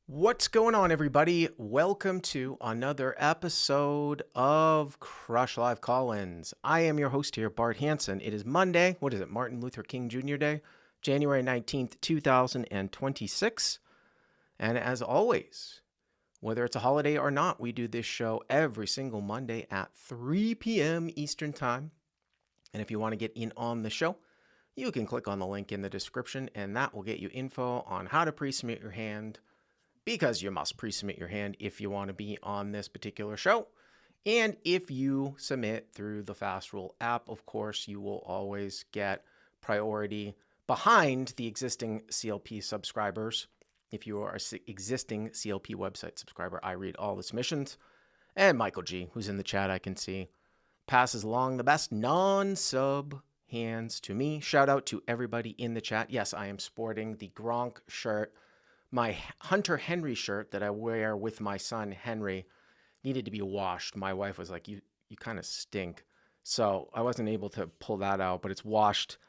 What's going on, everybody? Welcome to another episode of Crush Live Call-ins. I am your host here, Bart Hanson. It is Monday. What is it? Martin Luther King Jr. Day, January 19th, 2026. And as always, whether it's a holiday or not, we do this show every single Monday at 3 p.m. Eastern Time. And if you want to get in on the show, you can click on the link in the description, and that will get you info on how to pre-submit your hand, because you must pre-submit your hand if you want to be on this particular show. And if you submit through the Fast Rule app, of course, you will always get priority behind the existing CLP subscribers. If you are an existing CLP website subscriber, I read all the submissions. And Michael G, who's in the chat, I can see, passes along the best non-sub hands to me. Shout out to everybody in the chat. Yes, I am sporting the Gronk shirt. My Hunter Henry shirt that I wear with my son Henry needed to be washed. My wife was like, you kind of stink. So I wasn't able to pull that out, but it's washed.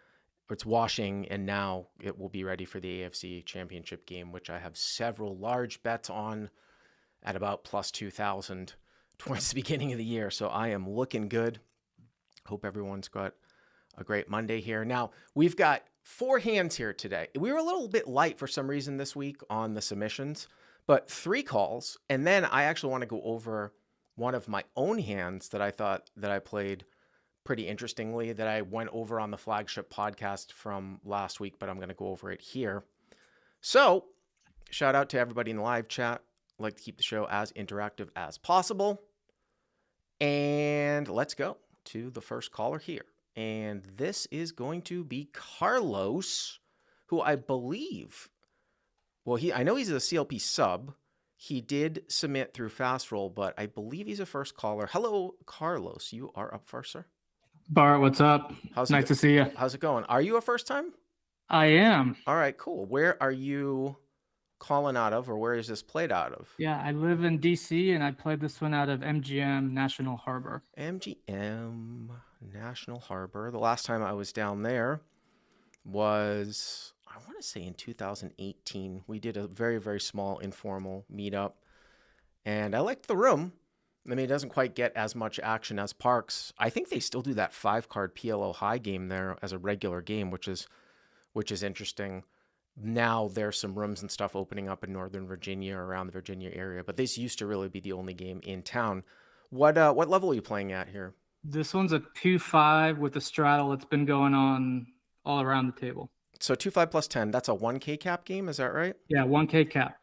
It's washing, and now it will be ready for the AFC Championship game, which I have several large bets on at about plus 2,000 towards the beginning of the year. So I am looking good. Hope everyone's got a great Monday here. Now, we've got 4 hands here today. We were a little bit light for some reason this week on the submissions, but 3 calls. And then I actually want to go over one of my own hands that I thought that I played pretty interestingly, that I went over on the flagship podcast from last week, but I'm going to go over it here. So shout out to everybody in the live chat. I like to keep the show as interactive as possible. And let's go to the first caller here. And this is going to be Carlos, who I believe, I know he's a CLP sub. He did submit through Fast Roll, but I believe he's a first caller. Hello, Carlos. You are up first, sir. Bart, what's up? Nice to see you. How's it going? Are you a first time? I am. All right, cool. Where are you calling out of, or where is this played out of? Yeah, I live in DC, and I played this one out of MGM National Harbor. MGM National Harbor. The last time I was down there was, I want to say, in 2018. We did a very, very small informal meetup, and I liked the room. I mean, it doesn't quite get as much action as Parks. I think they still do that 5-card PLO high game there as a regular game, which is interesting. Now there's some rooms and stuff opening up in Northern Virginia, around the Virginia area, but this used to really be the only game in town. What level are you playing at here? This one's a 2-5 with a straddle that's been going on all around the table. So 2-5 plus 10, that's a 1K cap game, is that right? Yeah, 1K cap.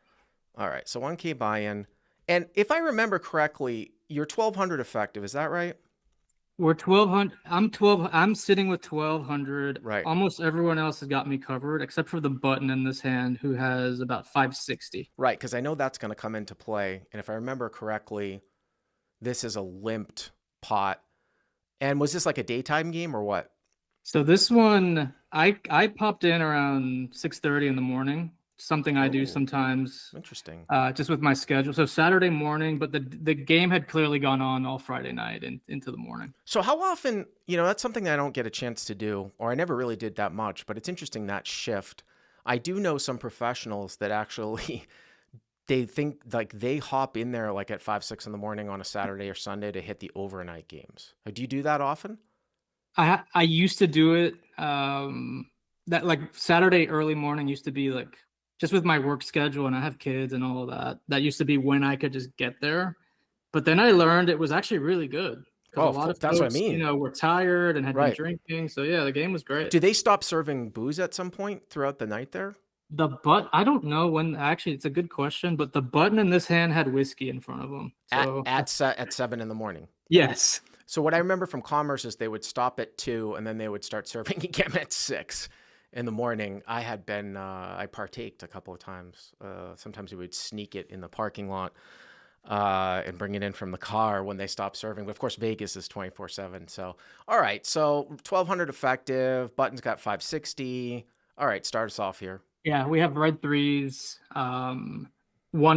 All right, so 1K buy-in. And if I remember correctly, you're 1,200 effective, is that right? We're 1,200. I'm sitting with 1,200. Right. Almost everyone else has got me covered, except for the button in this hand, who has about 560. Right, because I know that's going to come into play. And if I remember correctly, this is a limped pot. And was this like a daytime game or what? So this one, I popped in around 6:30 in the morning. Something I do sometimes. Interesting. Just with my schedule. So Saturday morning, but the game had clearly gone on all Friday night and into the morning. So how often, that's something that I don't get a chance to do, or I never really did that much, but it's interesting, that shift. I do know some professionals that actually, they think like they hop in there like at 5, 6 in the morning on a Saturday or Sunday to hit the overnight games. Do you do that often? I used to do it. That like Saturday early morning used to be like, just with my work schedule, and I have kids and all of that, that used to be when I could just get there. But then I learned it was actually really good. Oh, a lot of that's folks, what I mean. Were tired and had been drinking. So yeah, the game was great. Do they stop serving booze at some point throughout the night there? I don't know when. Actually, it's a good question. But the button in this hand had whiskey in front of them. So, at 7 in the morning. Yes. So what I remember from Commerce is they would stop at 2, and then they would start serving again at 6. In the morning. I had been, I partaked a couple of times. Sometimes we would sneak it in the parking lot and bring it in from the car when they stopped serving. But of course, Vegas is 24/7. So, all right. So 1,200 effective. Button's got 560. All right. Start us off here. Yeah, we have red threes. One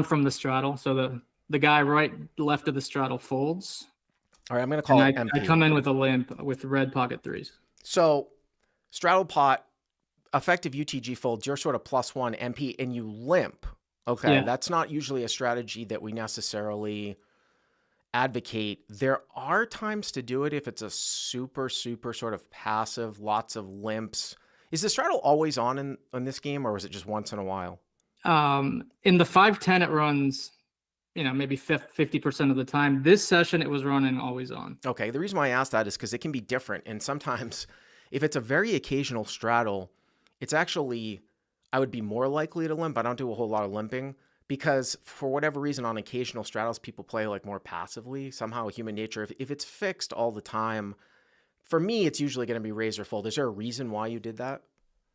from the straddle. So the guy left of the straddle folds. All right. I'm going to call it MP. I come in with a limp with red pocket threes. So straddle pot. effective UTG folds, you're sort of +1 MP and you limp. Okay, Yeah. that's not usually a strategy that we necessarily advocate. There are times to do it if it's a super, super sort of passive, lots of limps. Is the straddle always on in this game, or is it just once in a while? In the 5-10, it runs, maybe 50% of the time. This session, it was running always on. Okay, the reason why I asked that is because it can be different. And sometimes, if it's a very occasional straddle, it's actually, I would be more likely to limp. I don't do a whole lot of limping because for whatever reason, on occasional straddles, people play like more passively. Somehow, human nature, if it's fixed all the time, for me, it's usually going to be raise or fold. Is there a reason why you did that?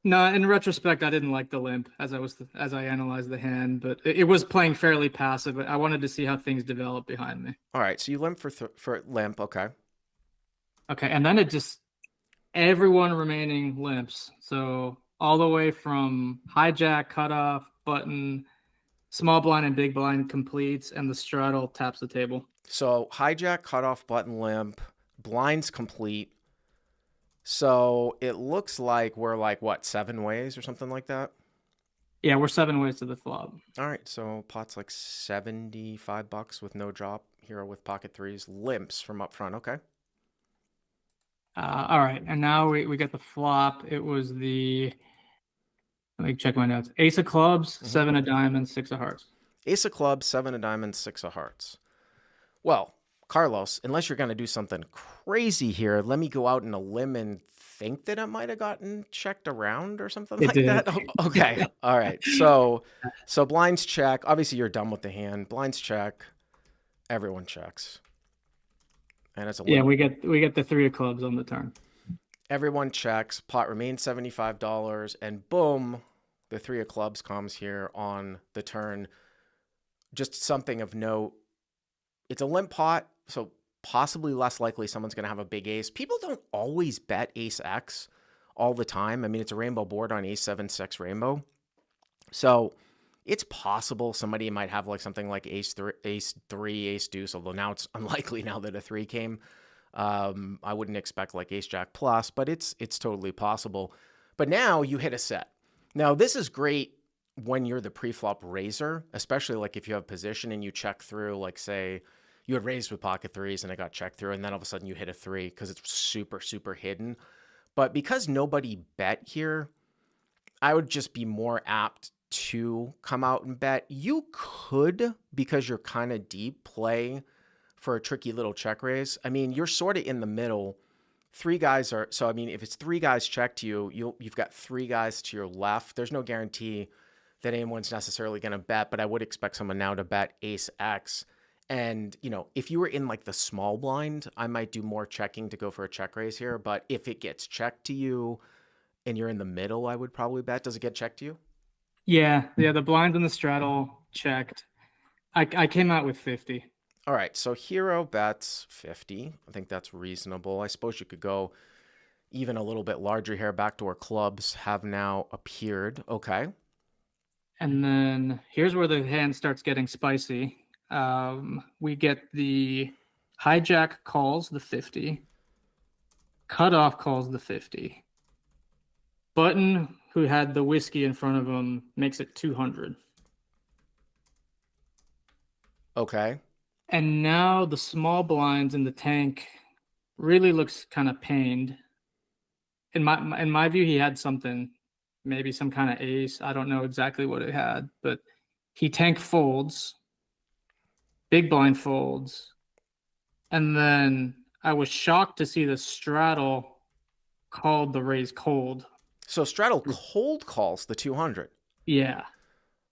No, in retrospect, I didn't like the limp as I analyzed the hand, but it was playing fairly passive. But I wanted to see how things develop behind me. All right, so you limp for limp, okay. Okay, and then it just everyone remaining limps. So all the way from hijack, cutoff, button, small blind, and big blind completes, and the straddle taps the table. So hijack, cutoff, button, limp, blinds complete. So it looks like we're like, what, 7 ways or something like that? Yeah, we're 7 ways to the flop. All right, so pot's like $75 with no drop. Hero with pocket threes, limps from up front. Okay. All right, and now we get the flop. It was let me check my notes. Ace of clubs, 7 of diamonds, 6 of hearts. Ace of clubs, 7 of diamonds, 6 of hearts. Well, Carlos, unless you're going to do something crazy here, let me go out on a limb and think that it might have gotten checked around or something like that. Oh, okay. All right. So blinds check. Obviously, you're done with the hand. Blinds check. Everyone checks. And it's a limb. Yeah, we get the 3 of clubs on the turn. Everyone checks. Pot remains $75. And boom, the 3 of clubs comes here on the turn. Just something of note. It's a limp pot, so possibly less likely someone's going to have a big ace. People don't always bet ace X all the time. I mean, it's a rainbow board on ace 7-6 rainbow. So it's possible somebody might have like something like ace 3, ace deuce, although now it's unlikely now that a 3 came. I wouldn't expect like ace jack plus, but it's totally possible. But now you hit a set. Now this is great when you're the pre-flop raiser, especially like if you have position and you check through, like say you had raised with pocket threes and it got checked through, and then all of a sudden you hit a 3 because it's super, super hidden. But because nobody bet here, I would just be more apt to come out and bet. You could, because you're kind of deep, play for a tricky little check raise. I mean, you're sort of in the middle. 3 guys are, so I mean, if it's 3 guys checked you, you've got 3 guys to your left. There's no guarantee that anyone's necessarily going to bet, but I would expect someone now to bet ace X. And, if you were in like the small blind, I might do more checking to go for a check raise here. But if it gets checked to you and you're in the middle, I would probably bet. Does it get checked to you? Yeah, the blinds and the straddle checked. I came out with 50. All right, so hero bets 50. I think that's reasonable. I suppose you could go even a little bit larger here. Backdoor clubs have now appeared. Okay. And then here's where the hand starts getting spicy. We get the hijack calls the 50. Cutoff calls the 50. Button, who had the whiskey in front of him, makes it 200. Okay. And now the small blinds in the tank really looks kind of pained. In my view, he had something, maybe some kind of ace. I don't know exactly what it had, but he tank folds, big blind folds, and then I was shocked to see the straddle called the raise cold. So straddle cold calls the 200. Yeah,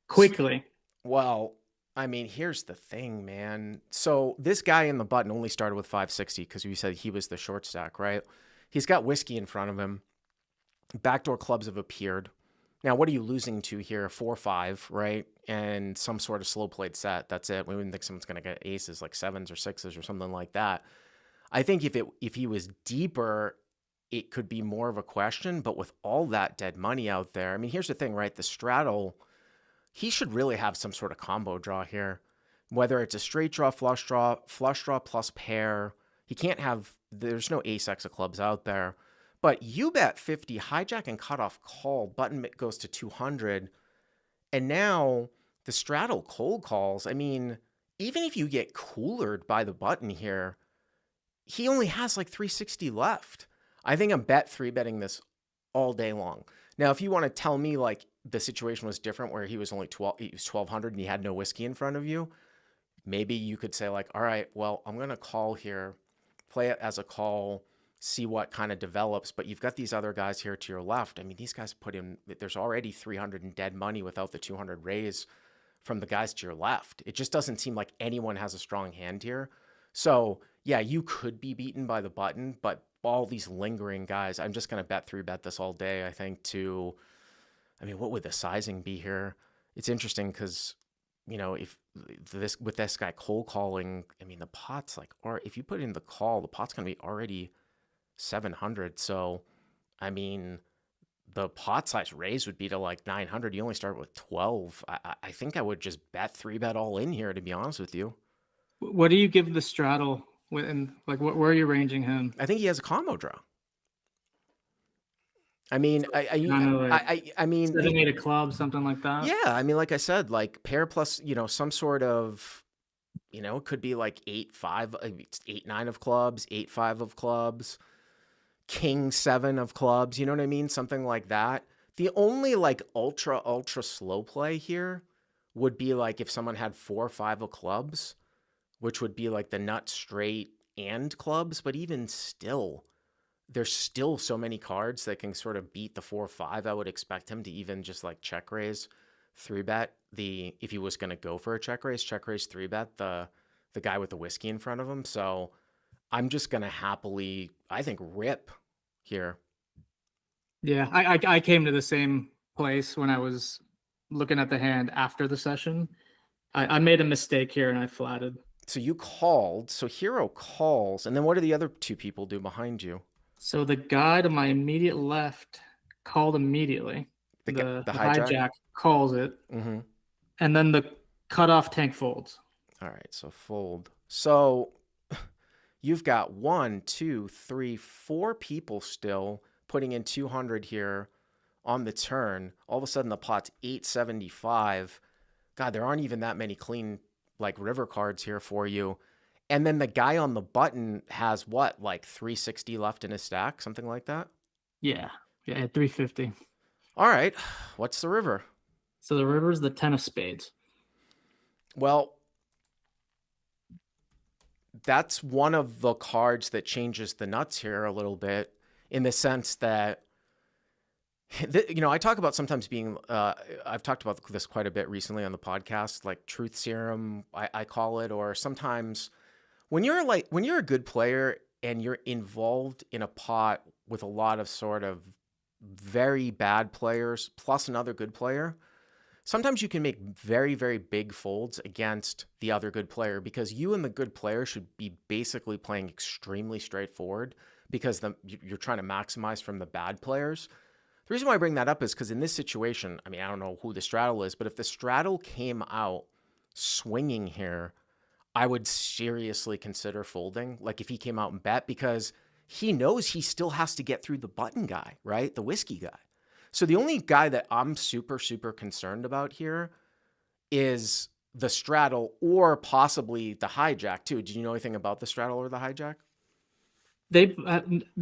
quickly. Well, I mean, here's the thing, man. So this guy in the button only started with 560 because we said he was the short stack, right? He's got whiskey in front of him. Backdoor clubs have appeared. Now, what are you losing to here? 4-5, right? And some sort of slow played set. That's it. We wouldn't think someone's going to get aces like 7s or 6s or something like that. I think if he was deeper, it could be more of a question. But with all that dead money out there, I mean, here's the thing, right? The straddle, he should really have some sort of combo draw here. Whether it's a straight draw, flush draw plus pair. He can't have, there's no ace X of clubs out there. But you bet 50, hijack and cutoff call, button goes to 200. And now the straddle cold calls. I mean, even if you get coolered by the button here, he only has like 360 left. I think I'm bet three betting this all day long. Now, if you want to tell me like the situation was different where he was only 1200 and he had no whiskey in front of you, maybe you could say like, all right, well, I'm going to call here, play it as a call, see what kind of develops. But you've got these other guys here to your left. I mean, these guys put in, there's already 300 in dead money without the 200 raise from the guys to your left. It just doesn't seem like anyone has a strong hand here. So yeah, you could be beaten by the button, but all these lingering guys, I'm just going to bet three bet this all day, I think, to, I mean, what would the sizing be here? It's interesting because, you know, if this, with this guy cold calling, I mean, the pot's like, or if you put in the call, the pot's going to be already 700. So, I mean, the pot size raise would be to like 900. You only start with 12. I think I would just bet three bet all in here, to be honest with you. What do you give the straddle? And like, where are you ranging him? I think he has a combo draw. I mean, I mean, 7-8 a club, something like that. Yeah, I mean, like I said, like pair plus, you know, some sort of, you know, it could be like 8-5, 8-9 of clubs, 8-5 of clubs, king 7 of clubs. You know what I mean? Something like that. The only like ultra slow play here would be like if someone had 4-5 of clubs, which would be like the nut straight and clubs. But even still, there's still so many cards that can sort of beat the 4-5. I would expect him to even just like check raise, three bet the, if he was going to go for a check raise, three bet the guy with the whiskey in front of him. So I'm just going to happily, I think, rip here. Yeah, I came to the same place when I was looking at the hand after the session. I made a mistake here and I flatted. So you called. So Hero calls. And then what do the other two people do behind you? So the guy to my immediate left called immediately. The hijack calls it. Mm-hmm. And then the cutoff tank folds. All right, so fold. So you've got 1, 2, 3, 4 people still putting in 200 here on the turn. All of a sudden the pot's 875. God, there aren't even that many clean like river cards here for you. And then the guy on the button has what, like 360 left in his stack, something like that? Yeah, 350. All right, what's the river? So the river is the 10 of spades. Well, that's one of the cards that changes the nuts here a little bit, in the sense that, you know, I talk about sometimes being, I've talked about this quite a bit recently on the podcast, like truth serum, I call it, or sometimes when you're a good player and you're involved in a pot with a lot of sort of very bad players plus another good player, sometimes you can make very, very big folds against the other good player, because you and the good player should be basically playing extremely straightforward, because you're trying to maximize from the bad players. The reason why I bring that up is because in this situation, I mean, I don't know who the straddle is, but if the straddle came out swinging here, I would seriously consider folding. Like if he came out and bet, because he knows he still has to get through the button guy, right? The whiskey guy. So the only guy that I'm super, super concerned about here is the straddle, or possibly the hijack too. Did you know anything about the straddle or the hijack? They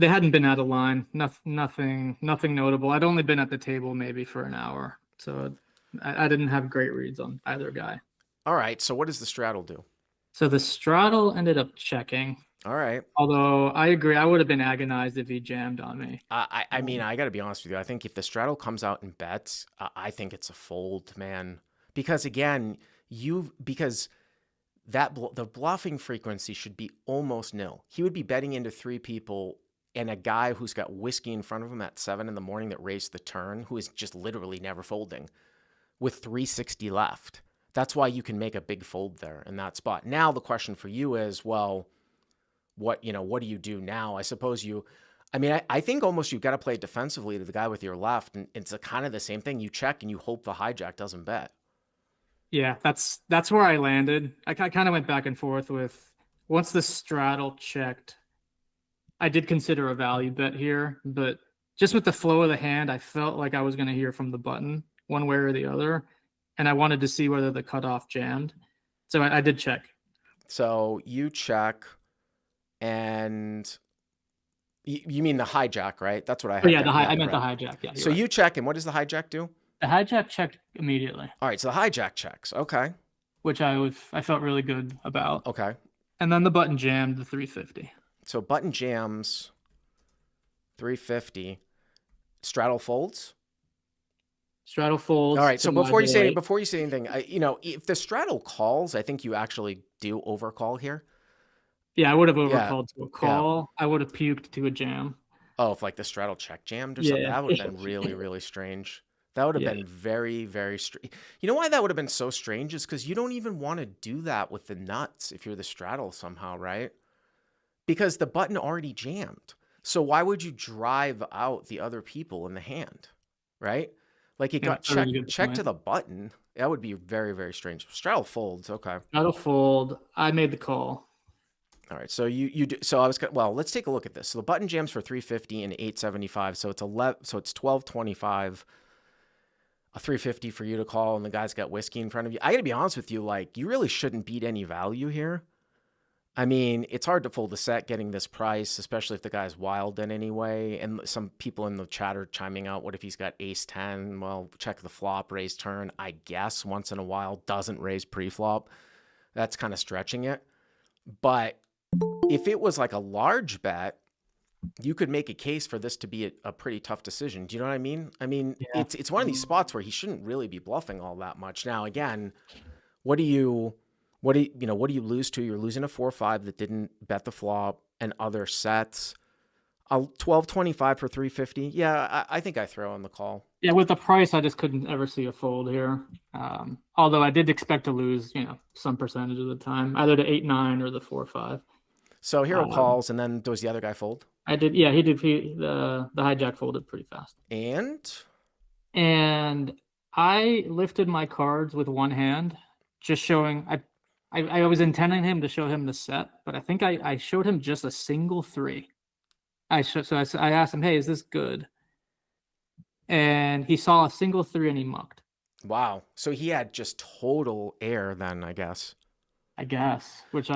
hadn't been out of line. Nothing notable. I'd only been at the table maybe for an hour, so I didn't have great reads on either guy. All right. So what does the straddle do? So the straddle ended up checking. All right. Although I agree, I would have been agonized if he jammed on me. I mean, I got to be honest with you. I think if the straddle comes out and bets, I think it's a fold, man. Because again, the bluffing frequency should be almost nil. He would be betting into 3 people and a guy who's got whiskey in front of him at 7 in the morning that raised the turn, who is just literally never folding, with 360 left. That's why you can make a big fold there in that spot. Now the question for you is, well, what do you do now? I suppose I think almost you've got to play defensively to the guy with your left, and it's kind of the same thing. You check and you hope the hijack doesn't bet. Yeah, that's where I landed. I kind of went back and forth with, once the straddle checked, I did consider a value bet here, but just with the flow of the hand, I felt like I was going to hear from the button one way or the other, and I wanted to see whether the cutoff jammed. So I did check. So you check, and you mean the hijack, right? That's what I Oh had. yeah, I meant the right. hijack. Yeah, So you're right. you check, and what does the hijack do? The hijack checked immediately, All right, so the hijack checks. Okay. which I felt really good about. Okay. And then the button jammed the 350. So button jams 350. Straddle folds. Straddle folds. All right. So to my before you say delight. anything, if the straddle calls, I think you actually do overcall here. Yeah, I would have Yeah. overcalled to a call. I would have puked to a jam. Oh, if like the straddle check jammed or something, Yeah. that would have been really, really strange. That would have Yeah. been very, very strange. You know why that would have been so strange is because you don't even want to do that with the nuts if you're the straddle somehow, right? Because the button already jammed. So why would you drive out the other people in the hand, right? Like it Yeah, got that's a really good checked to point. the button. That would be very, very strange. Straddle folds, okay. Straddle fold. I made the call. All right, so you do, so I was well. Let's take a look at this. So the button jams for 350 and 875. So it's 11. So it's 1225. A 350 for you to call, and the guy's got whiskey in front of you. I got to be honest with you, like you really shouldn't beat any value here. I mean, it's hard to fold a set getting this price, especially if the guy's wild in any way. And some people in the chat are chiming out, what if he's got ace 10? Well, check the flop, raise turn. I guess once in a while doesn't raise pre-flop. That's kind of stretching it. But if it was like a large bet, you could make a case for this to be a pretty tough decision. Do you know what I mean? I mean, Yeah. it's one of these spots where he shouldn't really be bluffing all that much. Now, again, what do you lose to? You're losing a 4-5 that didn't bet the flop and other sets. A 1225 for 350. Yeah, I think I throw on the call. Yeah, with the price, I just couldn't ever see a fold here. Although I did expect to lose, some percentage of the time, either the 8-9 or the 4-5. So hero calls, and then does the other guy fold? I did. Yeah, he did. The hijack folded pretty fast. And I lifted my cards with one hand, just showing. I was intending him to show him the set, but I think I showed him just a single 3. I asked him, "Hey, is this good?" And he saw a single 3 and he mucked. Wow. So he had just total air then, I guess. Which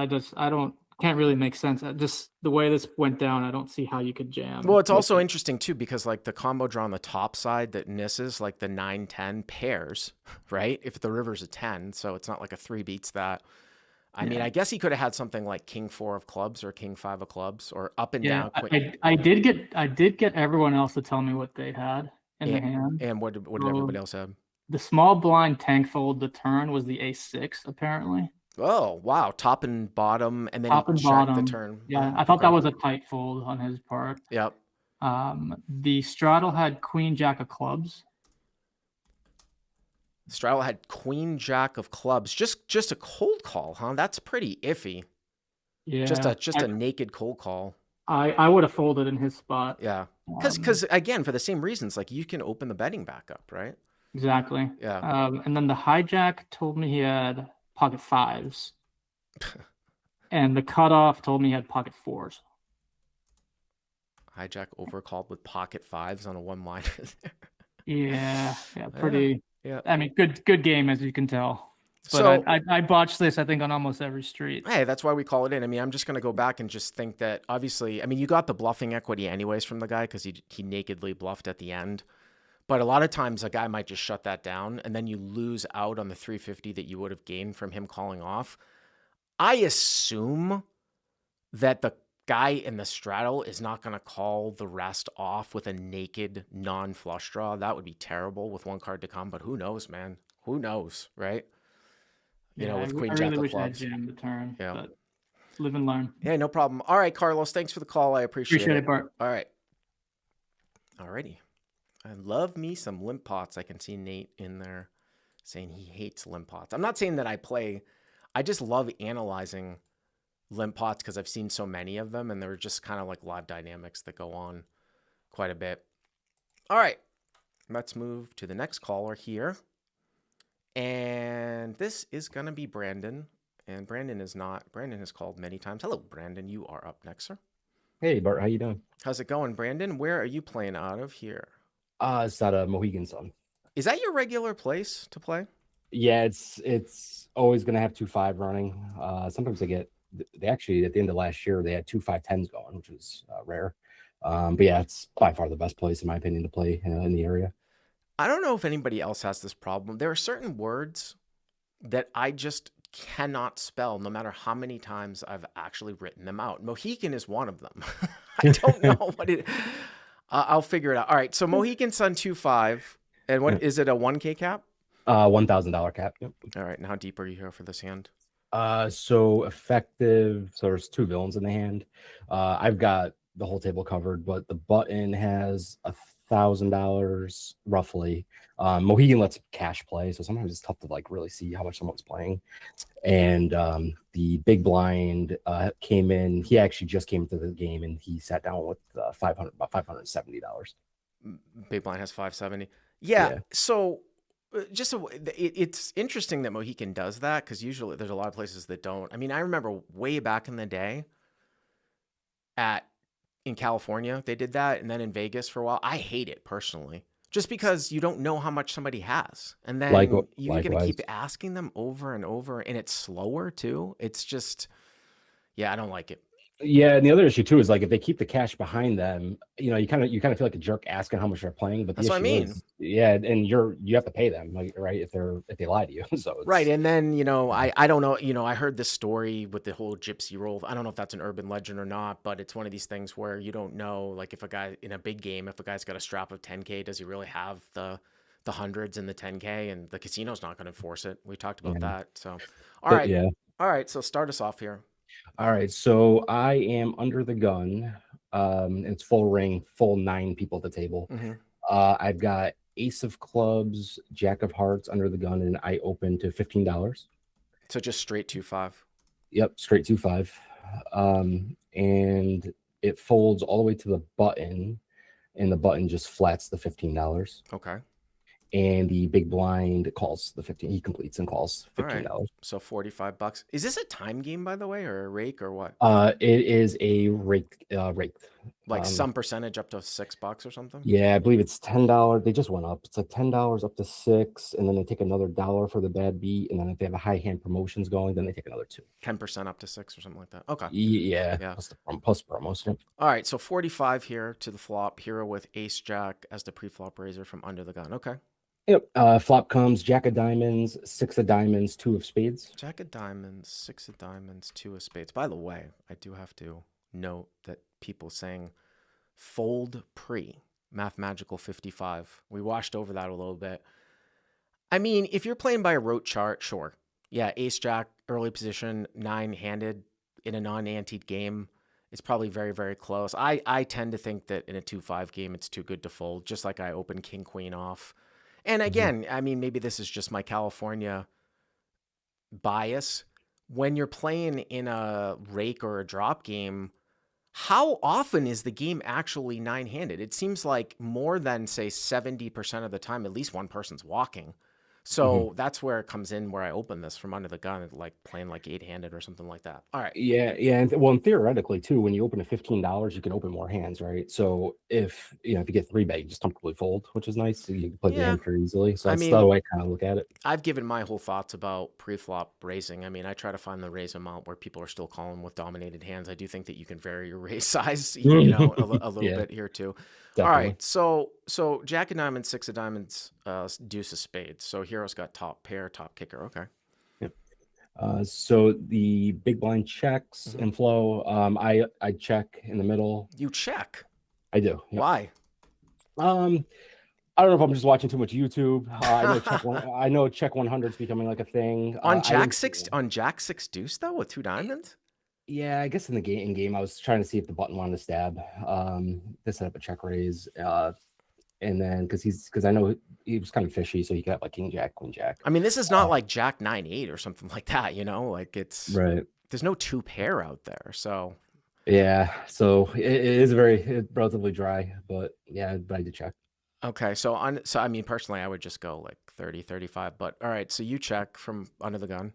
can't really make sense. Just the way this went down, I don't see how you could jam. Well, it's also interesting too, because like the combo draw on the top side that misses, like the 9-10 pairs, right? If the river's a 10, so it's not like a 3 beats that. I mean, I guess he could have had something like king 4 of clubs or king 5 of clubs or up and down. I did get everyone else to tell me what they had in the hand. And what did everybody else have? The small blind tank fold, the turn was the ace 6 apparently. Oh wow, top and bottom, and then top and bottom. The turn. Yeah, I thought that was a tight fold on his part. Yep. The straddle had queen jack of clubs. Straddle had queen jack of clubs. Just a cold call, huh? That's pretty iffy. Yeah. Just a naked cold call. I would have folded in his spot. Yeah. Because again, for the same reasons, like you can open the betting back up, right? Exactly. Yeah. And then the hijack told me he had pocket 5s. And the cutoff told me he had pocket 4s. Hijack overcalled with pocket 5s on a 1-liner there. Yeah, pretty. Yeah. I mean, good game, as you can tell. But so, I botched this, I think, on almost every street. Hey, that's why we call it in. I mean, I'm just going to go back and just think that, obviously, I mean, you got the bluffing equity anyways from the guy because he nakedly bluffed at the end. But a lot of times a guy might just shut that down, and then you lose out on the 350 that you would have gained from him calling off. I assume that the guy in the straddle is not going to call the rest off with a naked non-flush draw. That would be terrible with one card to come, but who knows, man? Who knows, right? With queen jack of clubs. I wish I jammed the turn. Yeah. But live and learn. Yeah, no problem. All right, Carlos, thanks for the call. I appreciate it. Bart. All right. Alrighty. I love me some limp pots. I can see Nate in there saying he hates limp pots. I'm not saying that I play. I just love analyzing limp pots because I've seen so many of them, and they're just kind of like live dynamics that go on quite a bit. All right. Let's move to the next caller here. And this is going to be Brandon. And Brandon has called many times. Hello, Brandon. You are up next, sir. Hey Bart, how you doing? How's it going, Brandon? Where are you playing out of here? It's not a Mohegan Sun. Is that your regular place to play? Yeah, it's always gonna have 2.5 running. Sometimes they actually at the end of last year they had 2.5 10s going, which was rare. But yeah, it's by far the best place in my opinion to play in the area. I don't know if anybody else has this problem. There are certain words that I just cannot spell no matter how many times I've actually written them out. Mohican is one of them. I don't know what it I'll figure it out. All right, so Mohican Sun 2.5. And what is it, a 1K cap? $1,000 cap. Yep. All right, and how deep are you here for this hand? So effective. So there's two villains in the hand. I've got the whole table covered, but the button has $1,000 roughly. Mohegan lets cash play, so sometimes it's tough to like really see how much someone's playing. And the big blind came in. He actually just came to the game and he sat down with about $570. Big blind has 570. Yeah. Yeah. So it's interesting that Mohican does that because usually there's a lot of places that don't. I mean, I remember way back in the day in California, they did that, and then in Vegas for a while. I hate it personally, just because you don't know how much somebody has, and then you're gonna keep asking them over and over, and it's slower too. It's just, yeah, I don't like it. Yeah, and the other issue too is like if they keep the cash behind them, you kind of feel like a jerk asking how much they're playing. But that's what I mean. Yeah, and you have to pay them, like, right? If they lie to you, so right. And then I don't know. I heard this story with the whole gypsy roll. I don't know if that's an urban legend or not, but it's one of these things where you don't know, like if a guy in a big game, if a guy's got a strap of 10K, does he really have the hundreds and the 10K? And the casino's not going to enforce it. We talked about that. So, all right. Yeah. All right. So start us off here. All right, so I am under the gun. It's full ring, full 9 people at the table. Mm-hmm. I've got ace of clubs, jack of hearts under the gun, and I open to $15. So just straight 2-5. Yep, straight 2-5. And it folds all the way to the button, and the button just flats the $15. Okay. And the big blind calls the 15. He completes and calls $15. Right. So $45. Is this a time game, by the way, or a rake, or what? It is a rake. Like some percentage up to $6 or something. Yeah, I believe it's $10. They just went up. It's like $10 up to $6, and then they take another dollar for the bad beat, and then if they have a high hand promotions going, then they take another 2. 10% up to 6 or something like that. Okay. Yeah. Plus promos. Yep. All right. So 45 here to the flop. Hero with ace jack as the pre-flop raiser from under the gun. Okay. Yep. Flop comes jack of diamonds, 6 of diamonds, 2 of spades. Jack of diamonds, 6 of diamonds, 2 of spades. By the way, I do have to note that people saying fold pre mathemagical 55. We washed over that a little bit. I mean, if you're playing by a rote chart, sure. Yeah, ace jack, early position, 9-handed in a non-anteed game. It's probably very, very close. I tend to think that in a 2-5 game, it's too good to fold, just like I open king, queen off. And again, I mean, maybe this is just my California bias. When you're playing in a rake or a drop game, how often is the game actually 9-handed? It seems like more than, say, 70% of the time, at least one person's walking. So that's where it comes in, where I open this from under the gun, like playing like 8-handed or something like that. All right. Yeah. And theoretically too, when you open at $15, you can open more hands, right? So if you get 3-bet, you just comfortably fold, which is nice. So you can play the hand pretty easily. So that's the way I kind of look at it. I've given my whole thoughts about pre-flop raising. I mean, I try to find the raise amount where people are still calling with dominated hands. I do think that you can vary your raise size, a little bit here too. Definitely. All right, so jack of diamonds, 6 of diamonds, deuce of spades. So hero's got top pair, top kicker. Okay. Yep. So the big blind checks and flow. I check in the middle. You check? I do. Yep. Why? I don't know if I'm just watching too much YouTube. I know check 100 is becoming like a thing. On jack 6 deuce though with 2 diamonds. Yeah, I guess in the game, I was trying to see if the button wanted to stab. To set up a check raise, and then because I know he was kind of fishy, so he could have like king jack, queen jack. I mean, this is not like jack 9-8 or something like that, like it's right. There's no 2 pair out there, so yeah. So it is relatively dry, but yeah, but I did check. Okay, so I mean, personally, I would just go like 30, 35. But all right, so you check from under the gun.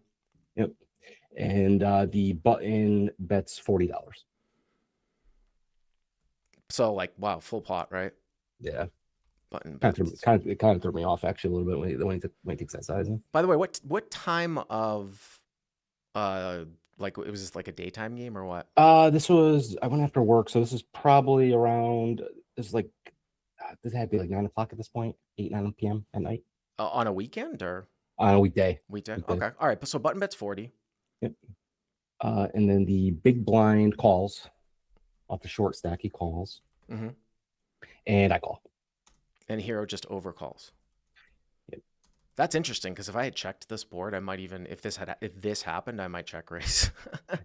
Yep. And the button bets $40. So like, wow, full pot, right? Yeah, Button kind of bets. it kind of threw me off actually a little bit when he takes that size in. By the way, what time of like it was this like a daytime game or what? This was I went after work, so this is probably around. This is like this had to be like 9 o'clock at this point, 8 9 p.m. at night On a weekend or on a weekday. weekday? Weekday. Okay, all right. So button bet's 40. Yep. And then the big blind calls off the short stack. He calls, Mm-hmm. and I call. And hero just overcalls. Yep. That's interesting because if I had checked this board, I might even if this happened, I might check raise.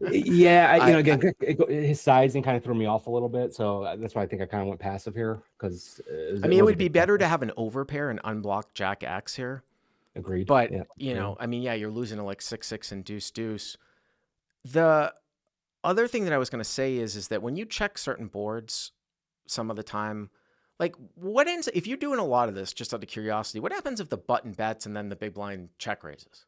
Yeah, again, his sizing kind of threw me off a little bit, so that's why I think I kind of went passive here because I mean, it would be better to have an overpair and unblock Jack X here. Agreed. But yeah. you know, I mean, yeah, you're losing to like 6-6 and deuce. The other thing that I was going to say is that when you check certain boards, some of the time, like what ends if you're doing a lot of this just out of curiosity, what happens if the button bets and then the big blind check raises?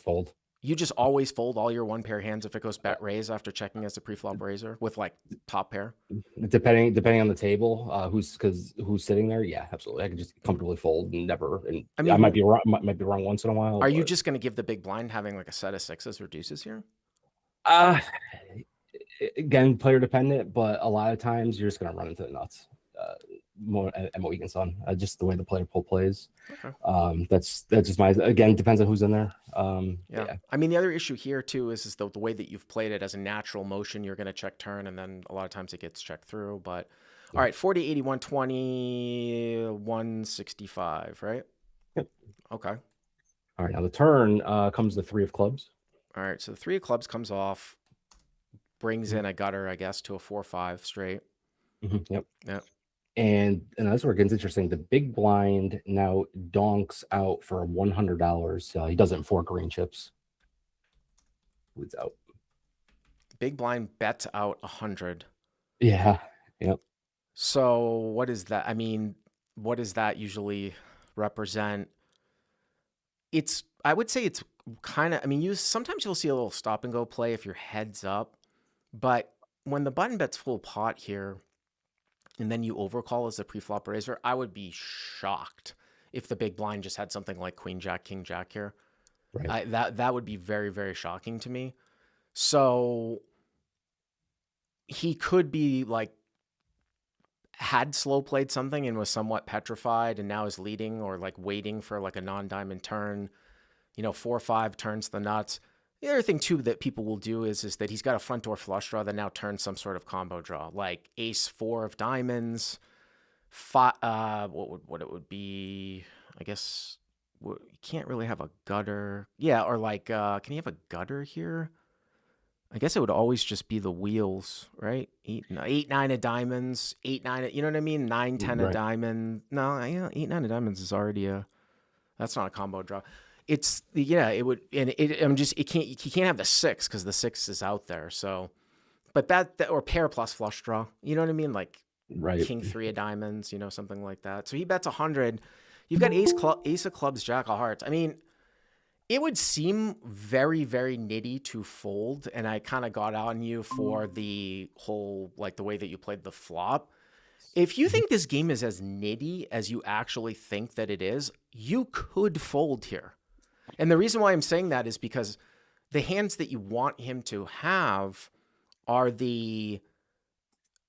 Fold. You just always fold all your one pair hands if it goes bet raise after checking as a pre-flop raiser with like top pair. Depending on the table, who's sitting there. Yeah, absolutely. I can just comfortably fold and never. And I mean, I might be wrong once in a while. Are you just going to give the big blind having like a set of sixes or deuces here? Again, player dependent, but a lot of times you're just going to run into the nuts. More at Mohegan Sun, just the way the player pool plays. Okay. That's just my again depends on who's in there. Yeah. I mean, the other issue here too is the way that you've played it as a natural motion. You're going to check turn, and then a lot of times it gets checked through. But all right, 40, 80, 120, 165, right? Yep. Okay. All right. Now the turn comes the 3 of clubs. All right. So the 3 of clubs comes off, brings in a gutter, I guess, to a 4-5 straight. Yep. Yep. And that's where it gets interesting. The big blind now donks out for $100. He doesn't 4 green chips. Leads out. Big blind bets out 100. Yeah. Yep. So what is that? I mean, what does that usually represent? I would say it's kind of, I mean, sometimes you'll see a little stop and go play if your head's up, but when the button bet's full pot here, and then you overcall as a pre-flop raiser, I would be shocked if the big blind just had something like Queen Jack, King Jack here. Right. That would be very, very shocking to me. So he could be like had slow played something and was somewhat petrified and now is leading or like waiting for like a non-diamond turn. 4-5 turns the nuts. The other thing too that people will do is that he's got a front door flush draw that now turns some sort of combo draw, like ace 4 of diamonds. What it would be? I guess you can't really have a gutter. Yeah, or like can you have a gutter here? I guess it would always just be the wheels, right? 8 9 of diamonds, 8 9. You know what I mean? 9 10 of diamond. No, 8 9 of diamonds is already that's not a combo draw. It's it would, and you can't have the 6 because the 6 is out there. So, but that or pair plus flush draw, you know what I mean? Like King 3 of diamonds, something like that. So he bets 100. You've got ace of clubs, jack of hearts. I mean, it would seem very, very nitty to fold. And I kind of got on you for the whole, like the way that you played the flop. If you think this game is as nitty as you actually think that it is, you could fold here. And the reason why I'm saying that is because the hands that you want him to have are a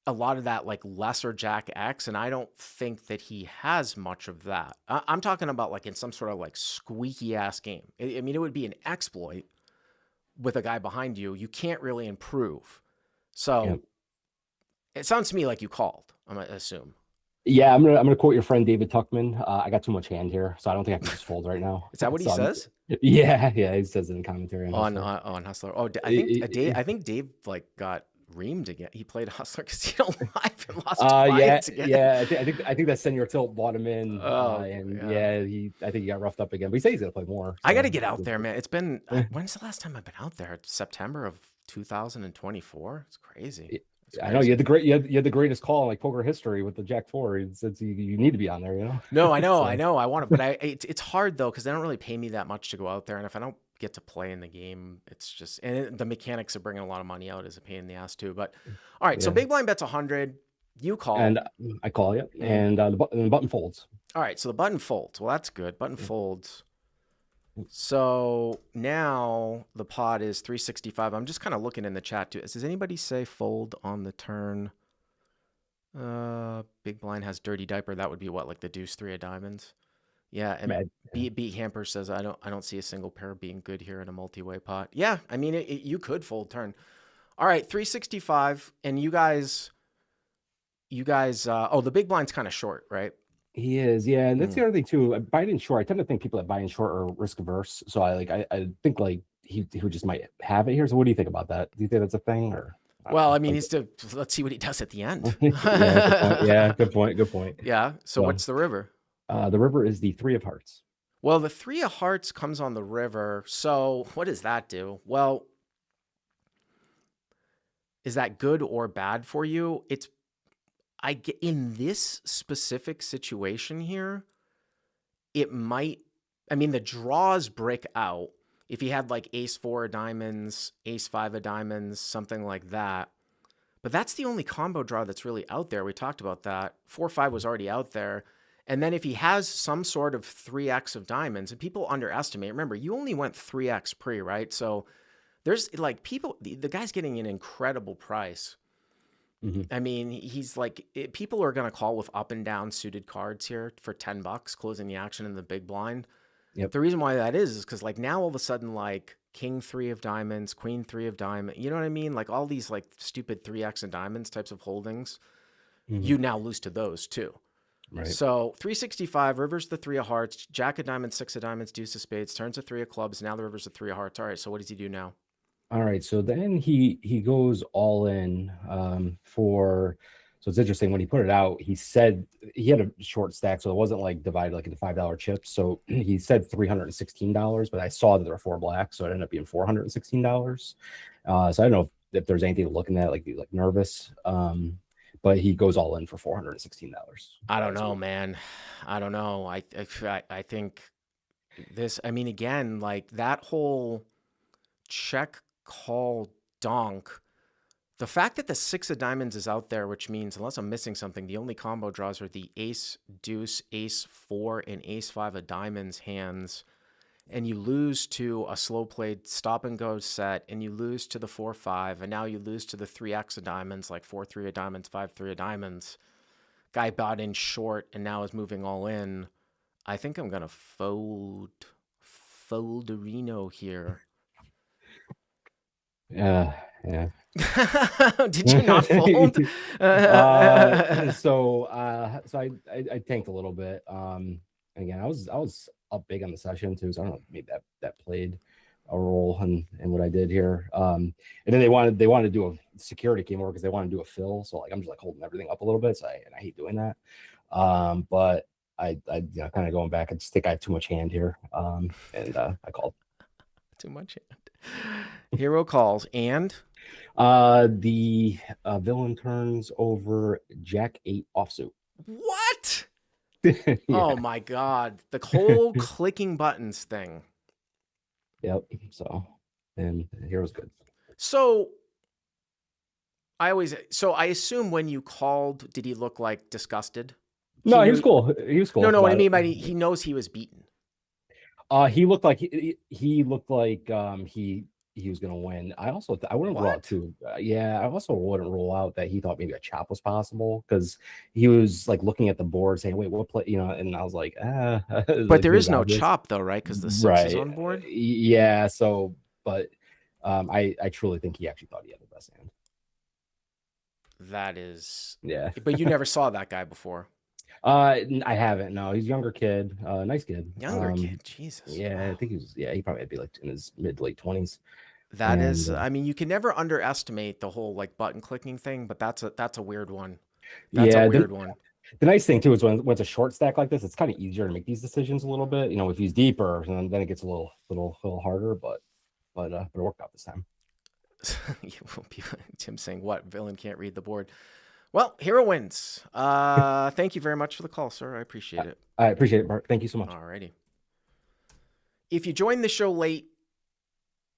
lot of that like lesser Jack X, and I don't think that he has much of that. I'm talking about like in some sort of like squeaky ass game. I mean, it would be an exploit with a guy behind you. You can't really improve. So It sounds to me like you called, I'm gonna assume. Yeah, I'm gonna quote your friend David Tuckman. I got too much hand here, so I don't think I can just fold right now. Is that what he says? Yeah, he says it in commentary on Hustler. Oh, I think Dave like got reamed again. He played Hustler Casino live and lost twice again. Yeah. I think that Senior Tilt bought him in. I think he got roughed up again. But he says he's gonna play more. So. I got to get out there, man. It's been when's the last time I've been out there? It's September of 2024. It's crazy. I know you had the greatest call in like poker history with the Jack 4. He said you need to be on there, No, I know, I want to, but it's hard though because they don't really pay me that much to go out there, and if I don't get to play in the game. It's just, and the mechanics of bringing a lot of money out is a pain in the ass too. But all right, so Yeah. big blind bets 100. You call. And I call it, and the button folds. All right, so the button folds. Well, that's good. Button folds. So now the pot is 365. I'm just kind of looking in the chat too. Does anybody say fold on the turn? Big blind has dirty diaper. That would be what, like the deuce 3 of diamonds? Yeah, and Beat Hamper says I don't see a single pair being good here in a multi-way pot. Yeah, I mean you could fold turn. All right, 365, and you guys. Oh, the big blind's kind of short, right? He is, yeah, and that's the other thing too. Buying in short, I tend to think people that buy in short are risk averse. So I think like he just might have it here. So what do you think about that? Do you think that's a thing, or? Well, I mean, let's see what he does at the end. Yeah, good point. Yeah. So what's the river? The river is the 3 of hearts. Well, the 3 of hearts comes on the river. So what does that do? Well, is that good or bad for you? I get in this specific situation here, it might, I mean, the draws break out. If he had like ace 4 of diamonds, ace 5 of diamonds, something like that. But that's the only combo draw that's really out there. We talked about that. 4-5 was already out there. And then if he has some sort of 3x of diamonds, and people underestimate, remember, you only went 3x pre, right? So there's like people, the guy's getting an incredible price. I mean, he's like, people are going to call with up and down suited cards here for $10, closing the action in the big blind. Yep. The reason why that is because like now all of a sudden, like king 3 of diamonds, queen 3 of diamonds, you know what I mean? Like all these like stupid 3x of diamonds types of holdings, you now lose to those too. Right. So 365, river's the 3 of hearts, jack of diamonds, 6 of diamonds, deuce of spades, turns a 3 of clubs. Now the river's the 3 of hearts. All right. So what does he do now? All right, so then he goes all in so it's interesting when he put it out, he said he had a short stack, so it wasn't like divided like into $5 chips. So he said $316, but I saw that there were 4 blacks, so it ended up being $416. So I don't know if there's anything to looking at, like nervous. But he goes all in for $416. I don't know, man. I don't know. I think this, I mean, again, like that whole check call donk, the fact that the 6 of diamonds is out there, which means unless I'm missing something, the only combo draws are the ace deuce, ace 4, and ace 5 of diamonds hands, and you lose to a slow played stop and go set, and you lose to the 4-5, and now you lose to the 3x of diamonds, like 4-3 of diamonds, 5-3 of diamonds. Guy bought in short and now is moving all in. I think I'm gonna folderino here. Yeah. Did you not fold? So I tanked a little bit. Again, I was up big on the session too, so I don't know, maybe that played a role in what I did here. And then they wanted to do a security came over because they wanted to do a fill. So like I'm just like holding everything up a little bit. So I hate doing that. But I kind of going back, I just think I have too much hand here. And I called. Too much hand. Hero calls and the villain turns over Jack 8 offsuit. What? Yeah. Oh my god. The whole clicking buttons thing. Yep. So and hero's good. So I assume when you called, did he look like disgusted? No, he was cool. He was cool. No, what I mean by he knows he was beaten. He looked like he looked like he was gonna win. I wouldn't rule out too. I also wouldn't rule out that he thought maybe a chop was possible because he was like looking at the board saying, "Wait, what play?" You know, and I was like, But like, there is no chop though, right? Because the 6 is on board. Yeah. So, but I truly think he actually thought he had the best hand. That is, yeah. But you never saw that guy before. I haven't. No, he's a younger kid. Nice kid. Younger kid. Jesus. Yeah, wow. I think he was. Yeah, he probably had to be like in his mid to late 20s. That is, I mean, you can never underestimate the whole like button clicking thing, but that's a weird one. That's a weird one. The nice thing too is when it's a short stack like this, it's kind of easier to make these decisions a little bit. You know, if he's deeper, then it gets a little harder. But it worked out this time. Tim saying what? Villain can't read the board. Well, hero wins. Thank you very much for the call, sir. I appreciate it. I appreciate it, Mark. Thank you so much. Alrighty. If you joined the show late,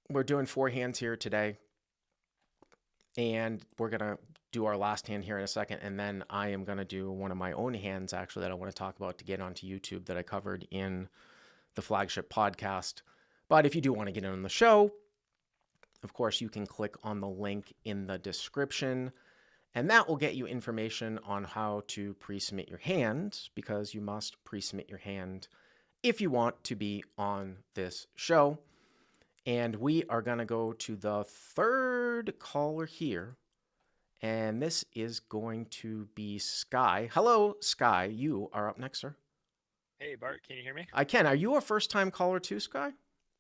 we're doing 4 hands here today, and we're going to do our last hand here in a second, and then I am going to do one of my own hands, actually, that I want to talk about to get onto YouTube that I covered in the flagship podcast. But if you do want to get in on the show, of course, you can click on the link in the description, and that will get you information on how to pre-submit your hand, because you must pre-submit your hand if you want to be on this show. And we are going to go to the third caller here, and this is going to be Sky. Hello, Sky. You are up next, sir. Hey, Bart, can you hear me? I can. Are you a first-time caller too, Sky?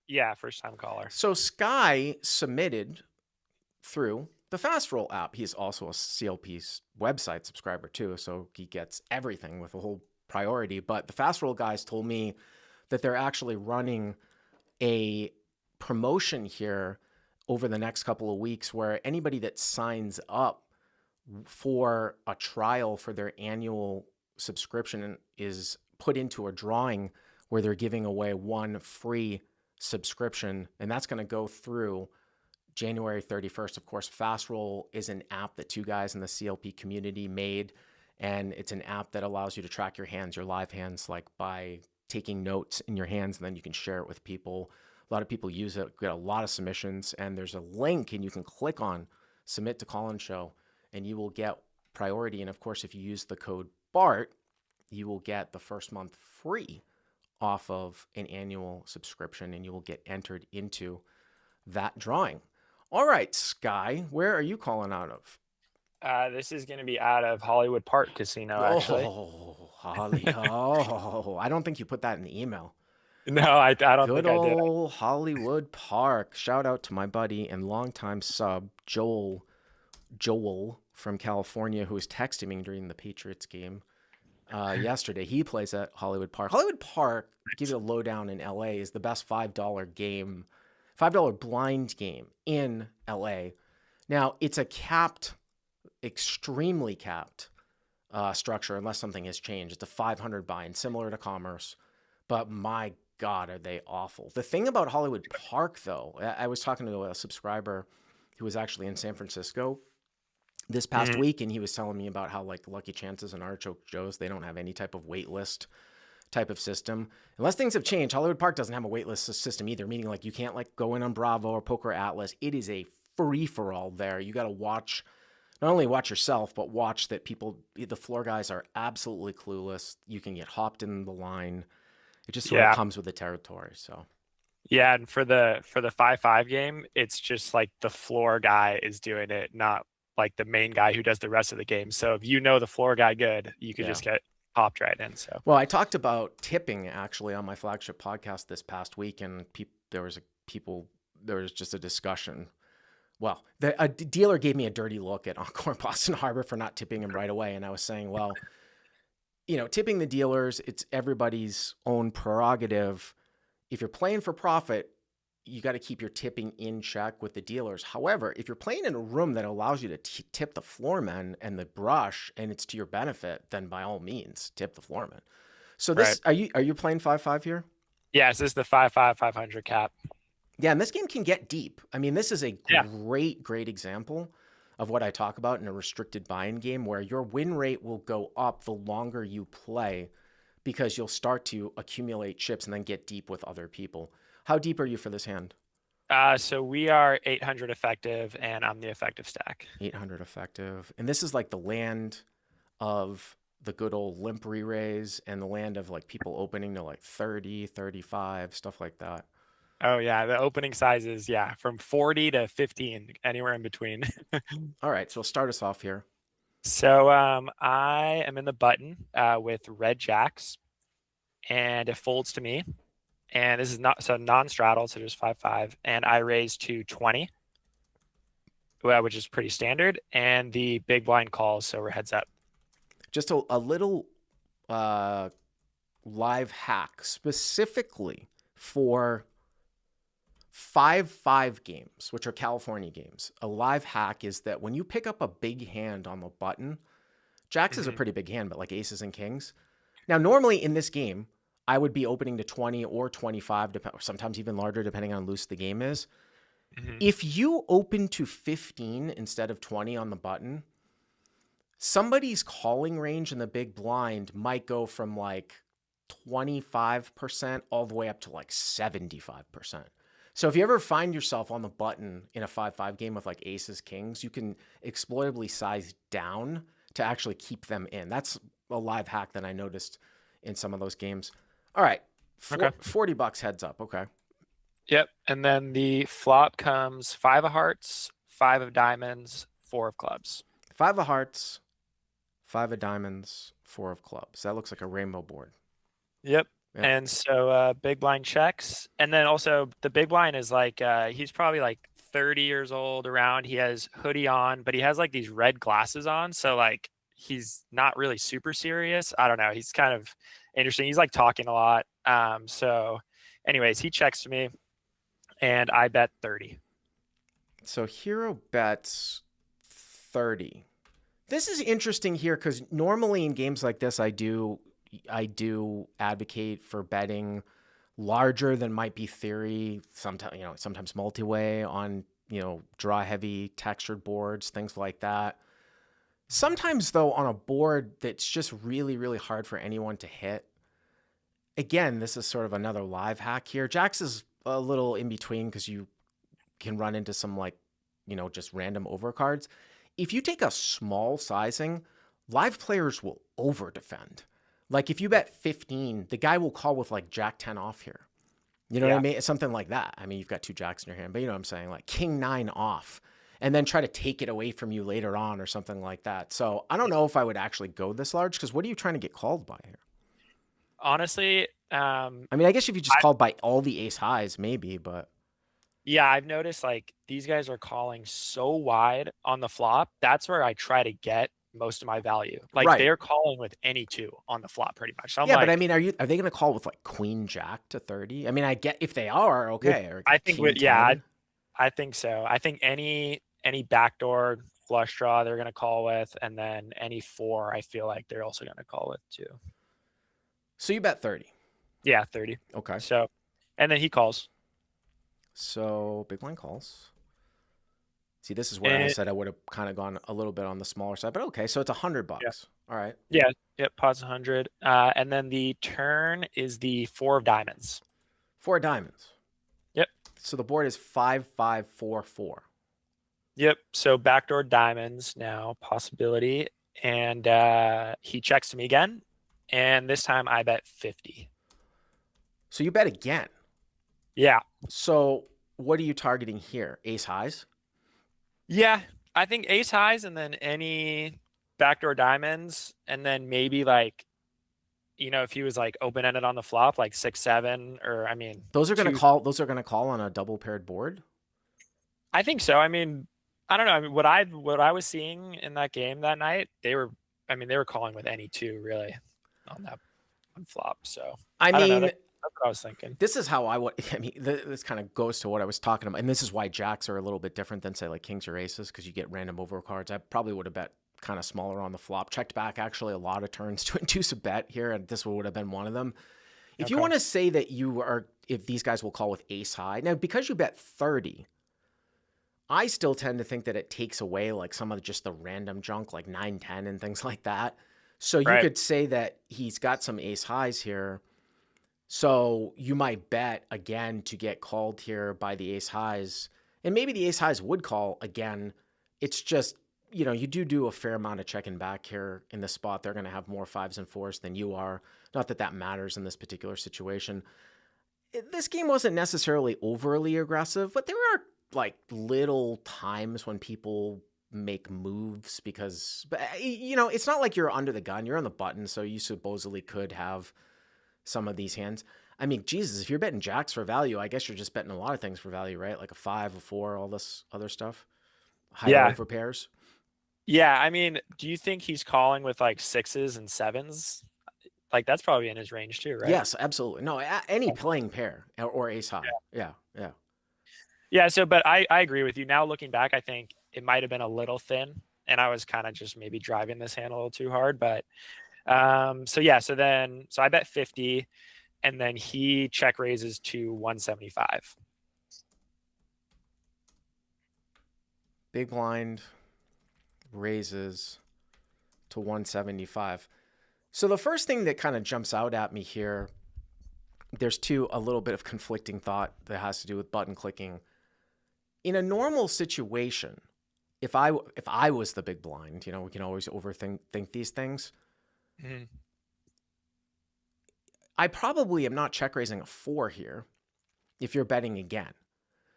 Yeah, first-time caller. So Sky submitted through the Fast Roll app. He's also a CLP website subscriber too, so he gets everything with a whole priority. But the Fast Roll guys told me that they're actually running a promotion here over the next couple of weeks where anybody that signs up for a trial for their annual subscription is put into a drawing where they're giving away one free subscription, and that's going to go through January 31st. Of course, Fast Roll is an app that 2 guys in the CLP community made, and it's an app that allows you to track your hands, your live hands, like by taking notes in your hands, and then you can share it with people. A lot of people use it, get a lot of submissions, and there's a link, and you can click on Submit to Call-In Show, and you will get priority. And of course, if you use the code BART, you will get the first month free off of an annual subscription, and you will get entered into that drawing. All right, Sky, where are you calling out of? This is going to be out of Hollywood Park Casino, actually. Oh, Holly. Oh, I don't think you put that in the email. No, I don't Good think I did. old Hollywood Park. Shout out to my buddy and longtime sub, Joel from California, who was texting me during the Patriots game yesterday. He plays at Hollywood Park. Hollywood Park, give you a lowdown in LA, is the best $5 game, $5 blind game in LA. Now, it's a capped, extremely capped structure unless something has changed. It's a 500 bind, similar to Commerce, but my God, are they awful. The thing about Hollywood Park, though, I was talking to a subscriber who was actually in San Francisco this past week, and he was telling me about how, like, Lucky Chances and Artichoke Joe's, they don't have any type of wait list type of system. Unless things have changed, Hollywood Park doesn't have a wait list system either, meaning, like, you can't, like, go in on Bravo or Poker Atlas. It is a free-for-all there. You got to watch, not only watch yourself, but watch that people, the floor guys are absolutely clueless. You can get hopped in the line. It just sort of comes with the territory. So yeah, and for the 5-5 game, it's just like the floor guy is doing it, not like the main guy who does the rest of the game. So if you know the floor guy good, you could just get hopped right in. So well, I talked about tipping actually on my flagship podcast this past week, and there was just a discussion. Well, a dealer gave me a dirty look at Encore Boston Harbor for not tipping him right away, and I was saying, well, you know, tipping the dealers, it's everybody's own prerogative. If you're playing for profit, you got to keep your tipping in check with the dealers. However, if you're playing in a room that allows you to tip the floormen and the brush, and it's to your benefit, then by all means, tip the floormen. So this, are you playing 5-5 here? Yes, this is the 5-5, 500 cap. Yeah, and this game can get deep. I mean, this is a great example of what I talk about in a restricted buy-in game, where your win rate will go up the longer you play, because you'll start to accumulate chips and then get deep with other people. How deep are you for this hand? So we are 800 effective, and I'm the effective stack. 800 effective. And this is like the land of the good old limp re-raise, and the land of like people opening to like 30, 35, stuff like that. Oh yeah, the opening sizes, from 40 to 15, anywhere in between. All right, so start us off here. So I am in the button with red jacks, and it folds to me. And this is non-straddle, so just 5-5, and I raise to 20, which is pretty standard. And the big blind calls, so we're heads up. Just a little live hack specifically for 5-5 games, which are California games. A live hack is that when you pick up a big hand on the button, jacks is a pretty big hand, but like aces and kings. Now, normally in this game, I would be opening to 20 or 25, or sometimes even larger, depending on how loose the game is. Mhm. If you open to 15 instead of 20 on the button, somebody's calling range in the big blind might go from like 25% all the way up to like 75%. So if you ever find yourself on the button in a 5-5 game with like aces, kings, you can exploitably size down to actually keep them in. That's a live hack that I noticed in some of those games. All right. Okay. $40 heads up. Okay. Yep. And then the flop comes 5 of hearts, 5 of diamonds, 4 of clubs. 5 of hearts, 5 of diamonds, 4 of clubs. That looks like a rainbow board. Yep. Yeah. And so big blind checks. And then also the big blind is like he's probably like 30 years old around. He has hoodie on, but he has like these red glasses on. So like he's not really super serious. I don't know. He's kind of interesting. He's like talking a lot. So anyways, he checks to me and I bet 30. So hero bets 30. This is interesting here because normally in games like this, I do advocate for betting larger than might be theory. Sometimes multi-way on, draw heavy textured boards, things like that. Sometimes though, on a board that's just really, really hard for anyone to hit. Again, this is sort of another live hack here. Jacks is a little in between because you can run into some just random overcards. If you take a small sizing, live players will over defend. Like if you bet 15, the guy will call with like Jack 10 off here. You know what I mean? It's something like that. I mean, you've got 2 jacks in your hand, but you know what I'm saying? Like King 9 off and then try to take it away from you later on or something like that. So I don't know if I would actually go this large because what are you trying to get called by here? Honestly, I mean, I guess if you just called by all the ace highs, maybe, but yeah, I've noticed like these guys are calling so wide on the flop. That's where I try to get most of my value. Like Right. they're calling with any 2 on the flop pretty much. So I'm yeah, like, but I mean, are they going to call with like Queen Jack to 30? I mean, I get if they are okay. Or I think King 10. I think so. I think any backdoor flush draw they're going to call with, and then any 4 I feel like they're also going to call with too. So you bet 30. Yeah, 30. Okay. So, and then he calls. So big blind calls. See, this is where I said I would have kind of gone a little bit on the smaller side, but okay. So it's $100. Yeah. All right. Yeah. Yep. Pause 100. And then the turn is the 4 of diamonds. 4 diamonds. Yep. So the board is 5-5-4-4. Yep. So backdoor diamonds now possibility, and he checks to me again, and this time I bet 50. So you bet again. Yeah. So what are you targeting here? Ace highs? Yeah, I think ace highs and then any backdoor diamonds, and then maybe like, if he was like open ended on the flop, like 6-7, or I mean, Those are going to call. Those are going to call on a double paired board. I think so. I mean, I don't know. I mean, what I was seeing in that game that night, they were calling with any 2 really on that one flop. So I don't mean, know. That's what I was thinking. this is how I would. I mean, this kind of goes to what I was talking about, and this is why jacks are a little bit different than say like kings or aces because you get random overcards. I probably would have bet kind of smaller on the flop. Checked back actually a lot of turns to induce a bet here, and this would have been one of them. If you want to say that if these guys will call with ace high now because you bet 30. I still tend to think that it takes away like some of just the random junk like 9-10 and things like that. So you could say that he's got some ace highs here. So you might bet again to get called here by the ace highs. And maybe the ace highs would call again. It's just, you do a fair amount of checking back here in the spot. They're going to have more 5s and 4s than you are. Not that that matters in this particular situation. This game wasn't necessarily overly aggressive, but there are like little times when people make moves because, it's not like you're under the gun. You're on the button, so you supposedly could have some of these hands. I mean, Jesus, if you're betting jacks for value, I guess you're just betting a lot of things for value, right? Like a 5, a 4, all this other stuff. Higher over pairs. Yeah, I mean, do you think he's calling with like 6s and 7s? Like that's probably in his range too, right? Yes, absolutely. No, any playing pair or ace high. Yeah. Yeah, so but I agree with you. Now looking back, I think it might have been a little thin, and I was kind of just maybe driving this hand a little too hard. But so I bet 50, and then he check raises to 175. big blind raises to 175. So the first thing that kind of jumps out at me here, there's a little bit of conflicting thought that has to do with button clicking. In a normal situation, if I was the big blind, we can always overthink these things. Mm-hmm. I probably am not check raising a 4 here if you're betting again.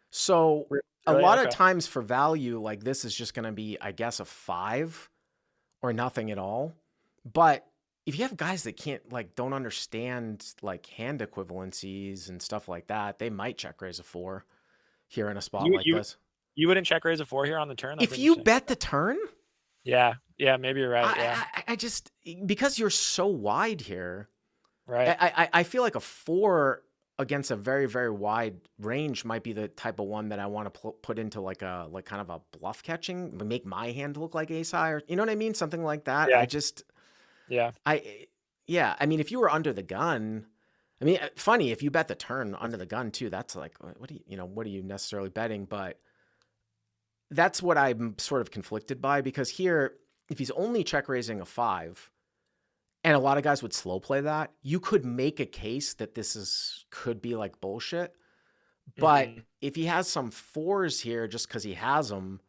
So a lot of times for value, like this is just going to be, I guess, a 5 or nothing at all. But if you have guys that don't understand like hand equivalencies and stuff like that, they might check raise a 4 here in a spot like this. You wouldn't check raise a 4 here on the turn? If you bet the turn? Yeah, maybe you're right. I just, because you're so wide here, right? I feel like a 4 against a very, very wide range might be the type of one that I want to put into like kind of a bluff catching, make my hand look like ace high, or you know what I mean? Something like that. Yeah. I mean, if you were under the gun, I mean, funny, if you bet the turn under the gun too, that's like, what are you necessarily betting? But that's what I'm sort of conflicted by, because here, if he's only check raising a 5, and a lot of guys would slow play that, you could make a case that could be like bullshit. But if he has some 4s here just because he has them,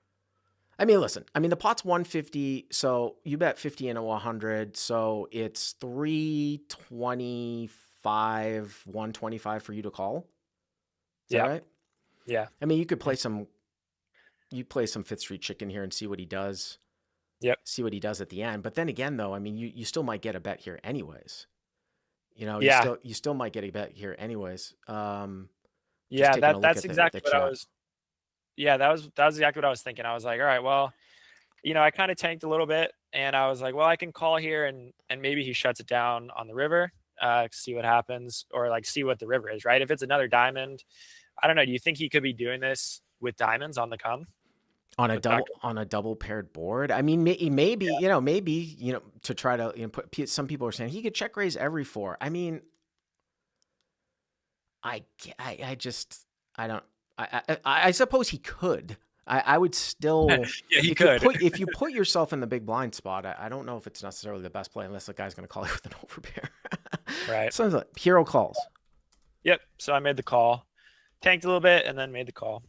I mean, listen, the pot's 150, so you bet 50 into 100, so it's 325, 125 for you to call. Is that right? Yeah. I mean, you could play some Fifth Street Chicken here and see what he does. Yep. See what he does at the end. But then again, though, I mean, you still might get a bet here anyways. You still might get a bet here anyways. That's exactly what I was. Yeah, that was exactly what I was thinking. I was like, all right, well, I kind of tanked a little bit, and I was like, well, I can call here, and maybe he shuts it down on the river, see what happens, or like see what the river is, right? If it's another diamond, I don't know. Do you think he could be doing this with diamonds on the come? On a double paired board? I mean, maybe, to try to put, some people are saying he could check raise every 4. I mean, I suppose he could. I would still. Yeah, he could. If you put yourself in the big blind spot, I don't know if it's necessarily the best play unless the guy's going to call you with an overpair. Right. So like hero calls. Yep. So I made the call, tanked a little bit, and then made the call.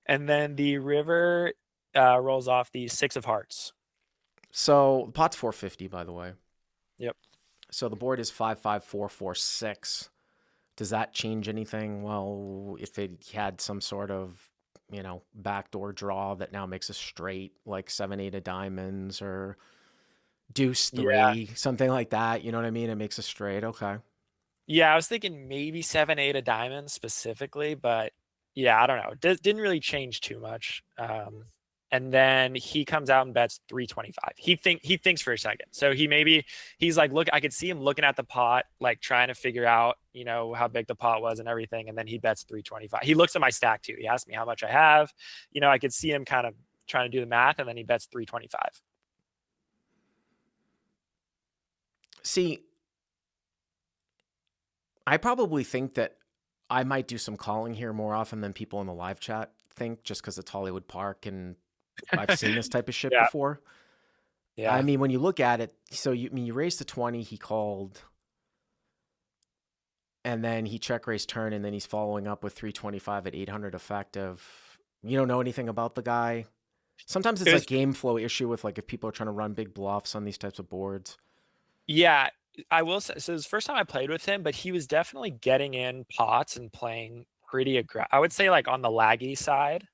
And then the river rolls off the 6 of hearts. So the pot's 450, by the way. Yep. So the board is 5-5-4-4-6. Does that change anything? Well, if it had some sort of, backdoor draw that now makes a straight, like 7-8 of diamonds or deuce 3, something like that. You know what I mean? It makes a straight. Okay. Yeah, I was thinking maybe 7-8 of diamonds specifically, but yeah, I don't know. Didn't really change too much. And then he comes out and bets 325. He thinks for a second. So he's like, look, I could see him looking at the pot, like trying to figure out, how big the pot was and everything. And then he bets 325. He looks at my stack too. He asked me how much I have. I could see him kind of trying to do the math, and then he bets 325. See, I probably think that I might do some calling here more often than people in the live chat think, just because it's Hollywood Park and I've seen this type of shit before. Yeah. I mean, when you look at it, so you raised to 20, he called, and then he check raised turn, and then he's following up with 325 at 800 effective. You don't know anything about the guy. Sometimes it's like game flow issue with like if people are trying to run big bluffs on these types of boards. Yeah, I will say, so it was the first time I played with him, but he was definitely getting in pots and playing pretty aggressive. I would say like on the laggy side.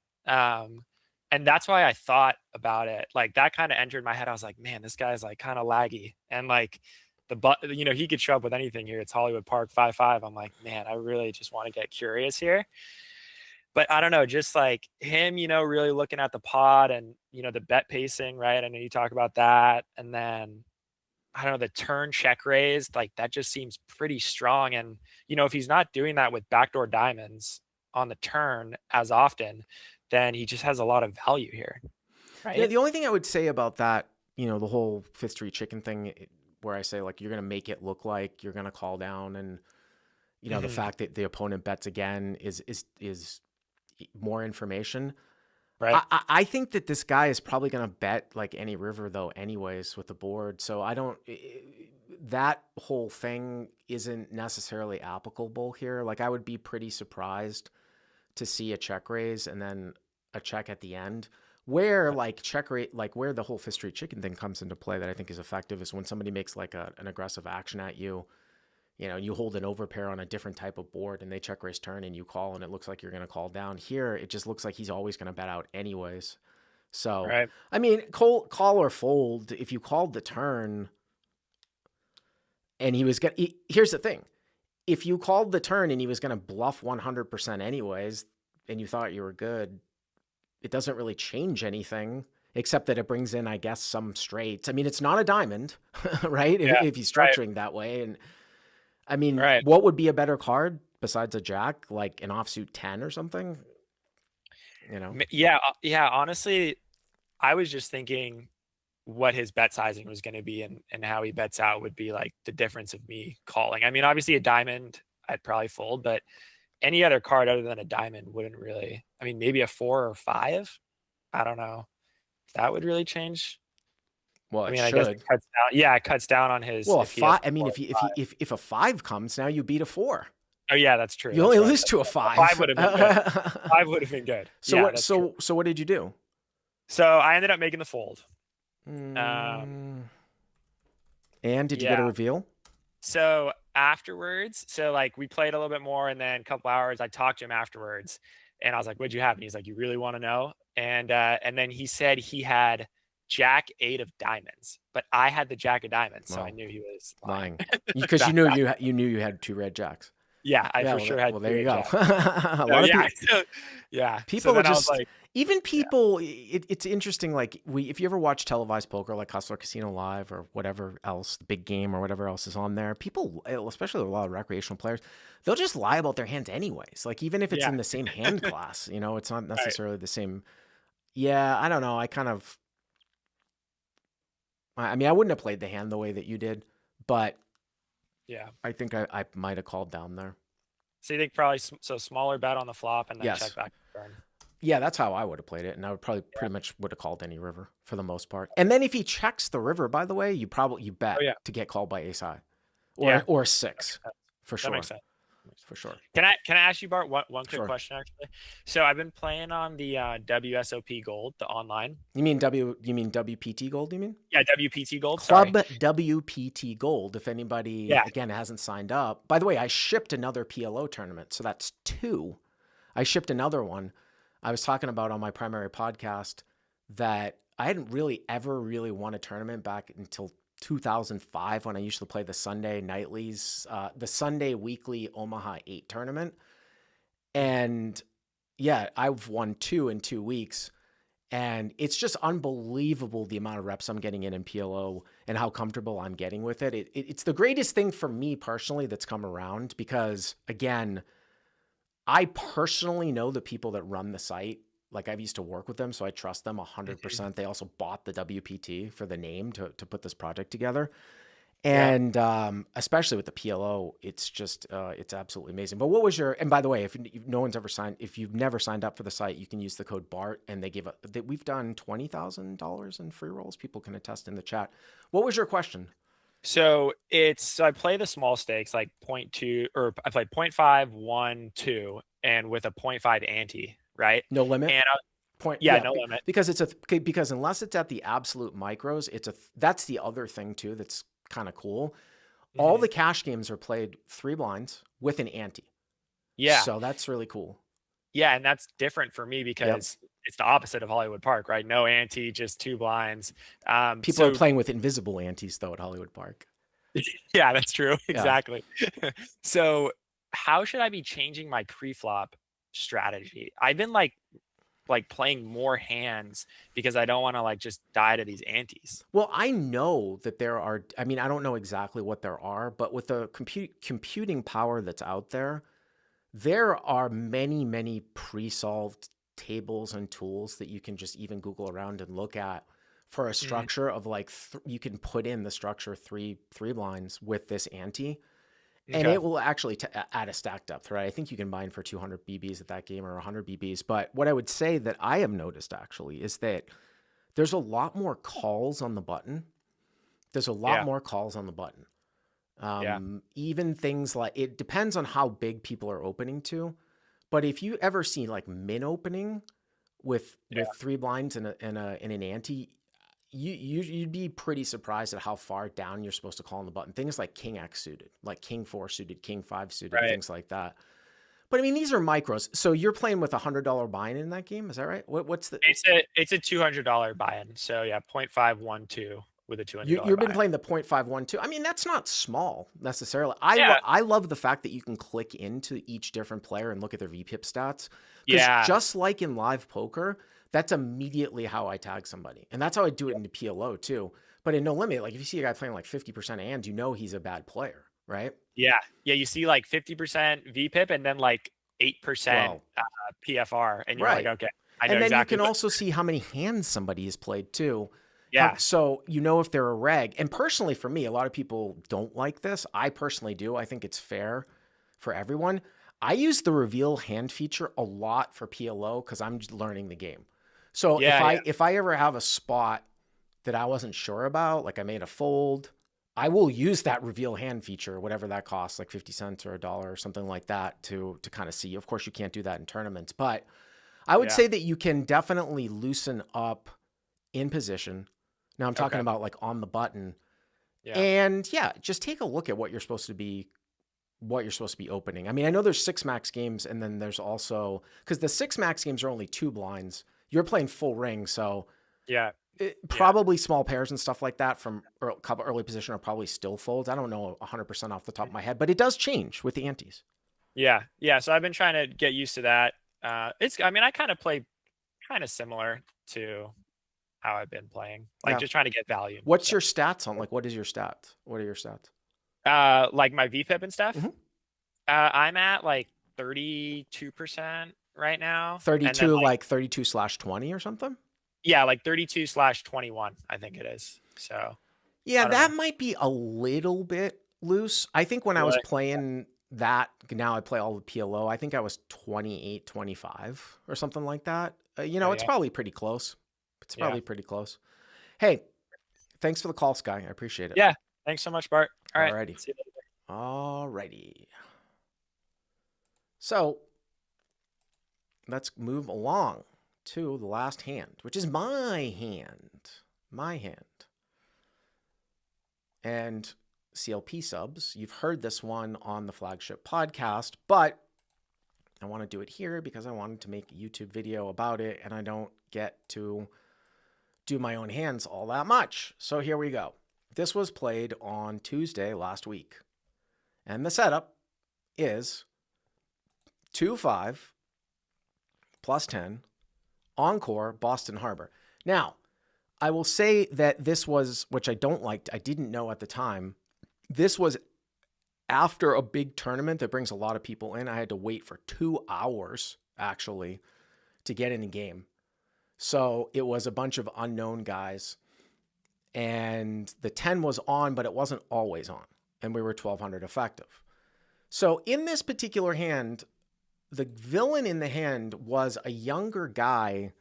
And that's why I thought about it. Like that kind of entered my head. I was like, man, this guy's like kind of laggy. And like he could show up with anything here. It's Hollywood Park 5-5. I'm like, man, I really just want to get curious here. But I don't know, just like him, really looking at the pot and, the bet pacing, right? I know you talk about that. And then I don't know, the turn check raised, like that just seems pretty strong. And, if he's not doing that with backdoor diamonds on the turn as often, then he just has a lot of value here. Right? Yeah, the only thing I would say about that, the whole Fifth Street Chicken thing where I say like, you're going to make it look like you're going to call down, and, the fact that the opponent bets again is more information. right? I think that this guy is probably going to bet like any river though, anyways, with the board. So I don't. That whole thing isn't necessarily applicable here. Like I would be pretty surprised to see a check raise and then a check at the end. Where like check rate, like where the whole Fifth Street Chicken thing comes into play that I think is effective is when somebody makes like an aggressive action at you. You know, you hold an overpair on a different type of board and they check raise turn and you call and it looks like you're going to call down. Here, it just looks like he's always going to bet out anyways. So, Right. I mean, call or fold. If you called the turn and he was going to, here's the thing. If you called the turn and he was going to bluff 100% anyways, and you thought you were good, it doesn't really change anything except that it brings in, I guess, some straights. I mean, it's not a diamond, right? Yeah, If he's structuring that way. And I mean, Right. what would be a better card besides a jack, like an offsuit 10 or something? You know? Yeah. Yeah. Honestly, I was just thinking what his bet sizing was going to be and how he bets out would be like the difference of me calling. I mean, obviously a diamond, I'd probably fold, but any other card other than a diamond wouldn't really. I mean, maybe a 4 or 5. I don't know if that would really change. Well, I it mean, I guess should. it cuts down. Yeah, it cuts down on his. Well, a if he has five. I mean, four if or you, five. if a 5 comes, now you beat a 4. Oh yeah, that's true. You That's only right. lose to a 5. 5 would have been good. 5 would have been good. So Yeah, what? that's true. So what did you do? So I ended up making the fold. And did you get a yeah. reveal? So afterwards, so like we played a little bit more, and then a couple hours, I talked to him afterwards, and I was like, "What'd you have?" And he's like, "You really want to know?" And then he said he had Jack 8 of diamonds, but I had the Jack of diamonds, so I Wow. knew he was Lying, because you knew you had 2 red jacks. Yeah, I Yeah, for well, sure had. well, there you go. Jacks. A So, lot of yeah, people. so, yeah. People so are then I was just like, even people. It's interesting. Like if you ever watch televised poker, like Hustler Casino Live or whatever else, the Big Game or whatever else is on there, people, especially a lot of recreational players, they'll just lie about their hands anyways. Like even if it's Yeah. in the same hand class, you know, it's not necessarily the same. Yeah, I don't know. I mean, I wouldn't have played the hand the way that you did, but yeah. I think I might have called down there. So you think probably so smaller bet on the flop and then Yes. check back turn. Yeah, that's how I would have played it, and I would probably pretty much would have called any river for the most part. And then if he checks the river, by the way, you bet Oh, yeah. to get called by ace high, Yeah. or 6 for That sure. makes sense. For sure. Can I ask you, Bart, one quick Sure. question actually? So I've been playing on the WSOP Gold, the online. You mean WPT Gold? You mean Yeah, WPT Gold. Club Sorry. WPT Gold? If anybody Yeah. again hasn't signed up. By the way, I shipped another PLO tournament, so that's 2. I shipped another one. I was talking about on my primary podcast that I hadn't really ever really won a tournament back until 2005 when I used to play the Sunday nightlies, the Sunday weekly Omaha 8 tournament. And yeah, I've won 2 in 2 weeks. And it's just unbelievable the amount of reps I'm getting in PLO and how comfortable I'm getting with it. It's the greatest thing for me personally that's come around because, again, I personally know the people that run the site. Like I've used to work with them, so I trust them 100%. They also bought the WPT for the name to put this project together. And especially with the PLO, it's just it's absolutely amazing. But what was your? And by the way, if you've never signed up for the site, you can use the code BART, and we've done $20,000 in free rolls. People can attest in the chat. What was your question? So I play the small stakes like 0.2, or I play 0.5, 1, 2, and with a 0.5 ante, right? No limit. And no limit. Because because unless it's at the absolute micros, that's the other thing too that's kind of cool. All the cash games are played 3 blinds with an ante. Yeah. So that's really cool. Yeah, and that's different for me because it's the opposite of Hollywood Park, right? No ante, just 2 blinds. People are playing with invisible antes though at Hollywood Park. Yeah, that's true. Yeah. Exactly. So how should I be changing my pre-flop strategy? I've been like playing more hands because I don't want to just die to these antes. Well, I know that there are, I mean, I don't know exactly what there are, but with the computing power that's out there, there are many, many pre-solved tables and tools that you can just even Google around and look at for a structure of you can put in the structure three blinds with this ante. And Okay. it will actually add a stack depth, right? I think you can mine for 200 BBs at that game or 100 BBs. But what I would say that I have noticed actually is that there's a lot more calls on the button. There's a lot Yeah. more calls on the button. Yeah. Even things like, it depends on how big people are opening to. But if you ever see like min opening with Yeah. 3 blinds and an ante, you'd be pretty surprised at how far down you're supposed to call on the button. Things like King X suited, like King 4 suited, King 5 suited, Right. things like that. But I mean, these are micros. So you're playing with $100 buy-in in that game, is that right? What's the? It's a $200 buy-in. So yeah, 0.512 with a $200 You've been buy-in. playing the 0.512. I mean, that's not small necessarily. Yeah. I love the fact that you can click into each different player and look at their VPIP stats. Yeah. Just like in live poker, that's immediately how I tag somebody. And that's how I do it into PLO too. But in No Limit, like if you see a guy playing like 50% and you know he's a bad player, right? Yeah. You see like 50% VPIP and then like 8% PFR, and you're Right. like, okay, I know And then exactly. you can also see how many hands somebody has played too. Yeah. So you know if they're a reg. And personally for me, a lot of people don't like this. I personally do. I think it's fair for everyone. I use the reveal hand feature a lot for PLO because I'm just learning the game. So if I ever have a spot that I wasn't sure about, like I made a fold, I will use that reveal hand feature, whatever that costs, like 50 cents or $1 or something like that to kind of see. Of course, you can't do that in tournaments, but I would say that you can definitely loosen up in position. Now I'm talking about like on the button. Yeah. And yeah, just take a look at what you're supposed to be opening. I mean, I know there's 6 max games, and then there's also, because the 6 max games are only 2 blinds. You're playing full ring, so Yeah. probably small pairs and stuff like that from a couple early position are probably still folds. I don't know 100% off the top of my head, but it does change with the antes. Yeah. So I've been trying to get used to that. I mean, I kind of play kind of similar to how I've been playing, like just trying to get value. What's your stats on? Like, what is your stats? What are your stats? Like my VPIP and stuff. Mhm. I'm at like 32% right now. 32, like 32/20 or something? Yeah, like 32/21, I think it is. So yeah, that might be a little bit loose. I think when I was playing that, now I play all the PLO, I think I was 28, 25 or something like that. It's probably pretty close. It's probably pretty close. Hey, thanks for the call, Sky. I appreciate it. Yeah. Thanks so much, Bart. All right. Alrighty. See you later. Alrighty. So let's move along to the last hand, which is my hand. My hand. And CLP subs, you've heard this one on the flagship podcast, but I want to do it here because I wanted to make a YouTube video about it, and I don't get to do my own hands all that much. So here we go. This was played on Tuesday last week. And the setup is 2-5 plus 10 Encore Boston Harbor. Now, I will say that this was, which I don't like, I didn't know at the time, this was after a big tournament that brings a lot of people in. I had to wait for 2 hours, actually, to get in the game. So it was a bunch of unknown guys. And the 10 was on, but it wasn't always on. And we were 1,200 effective. So in this particular hand, the villain in the hand was a younger guy.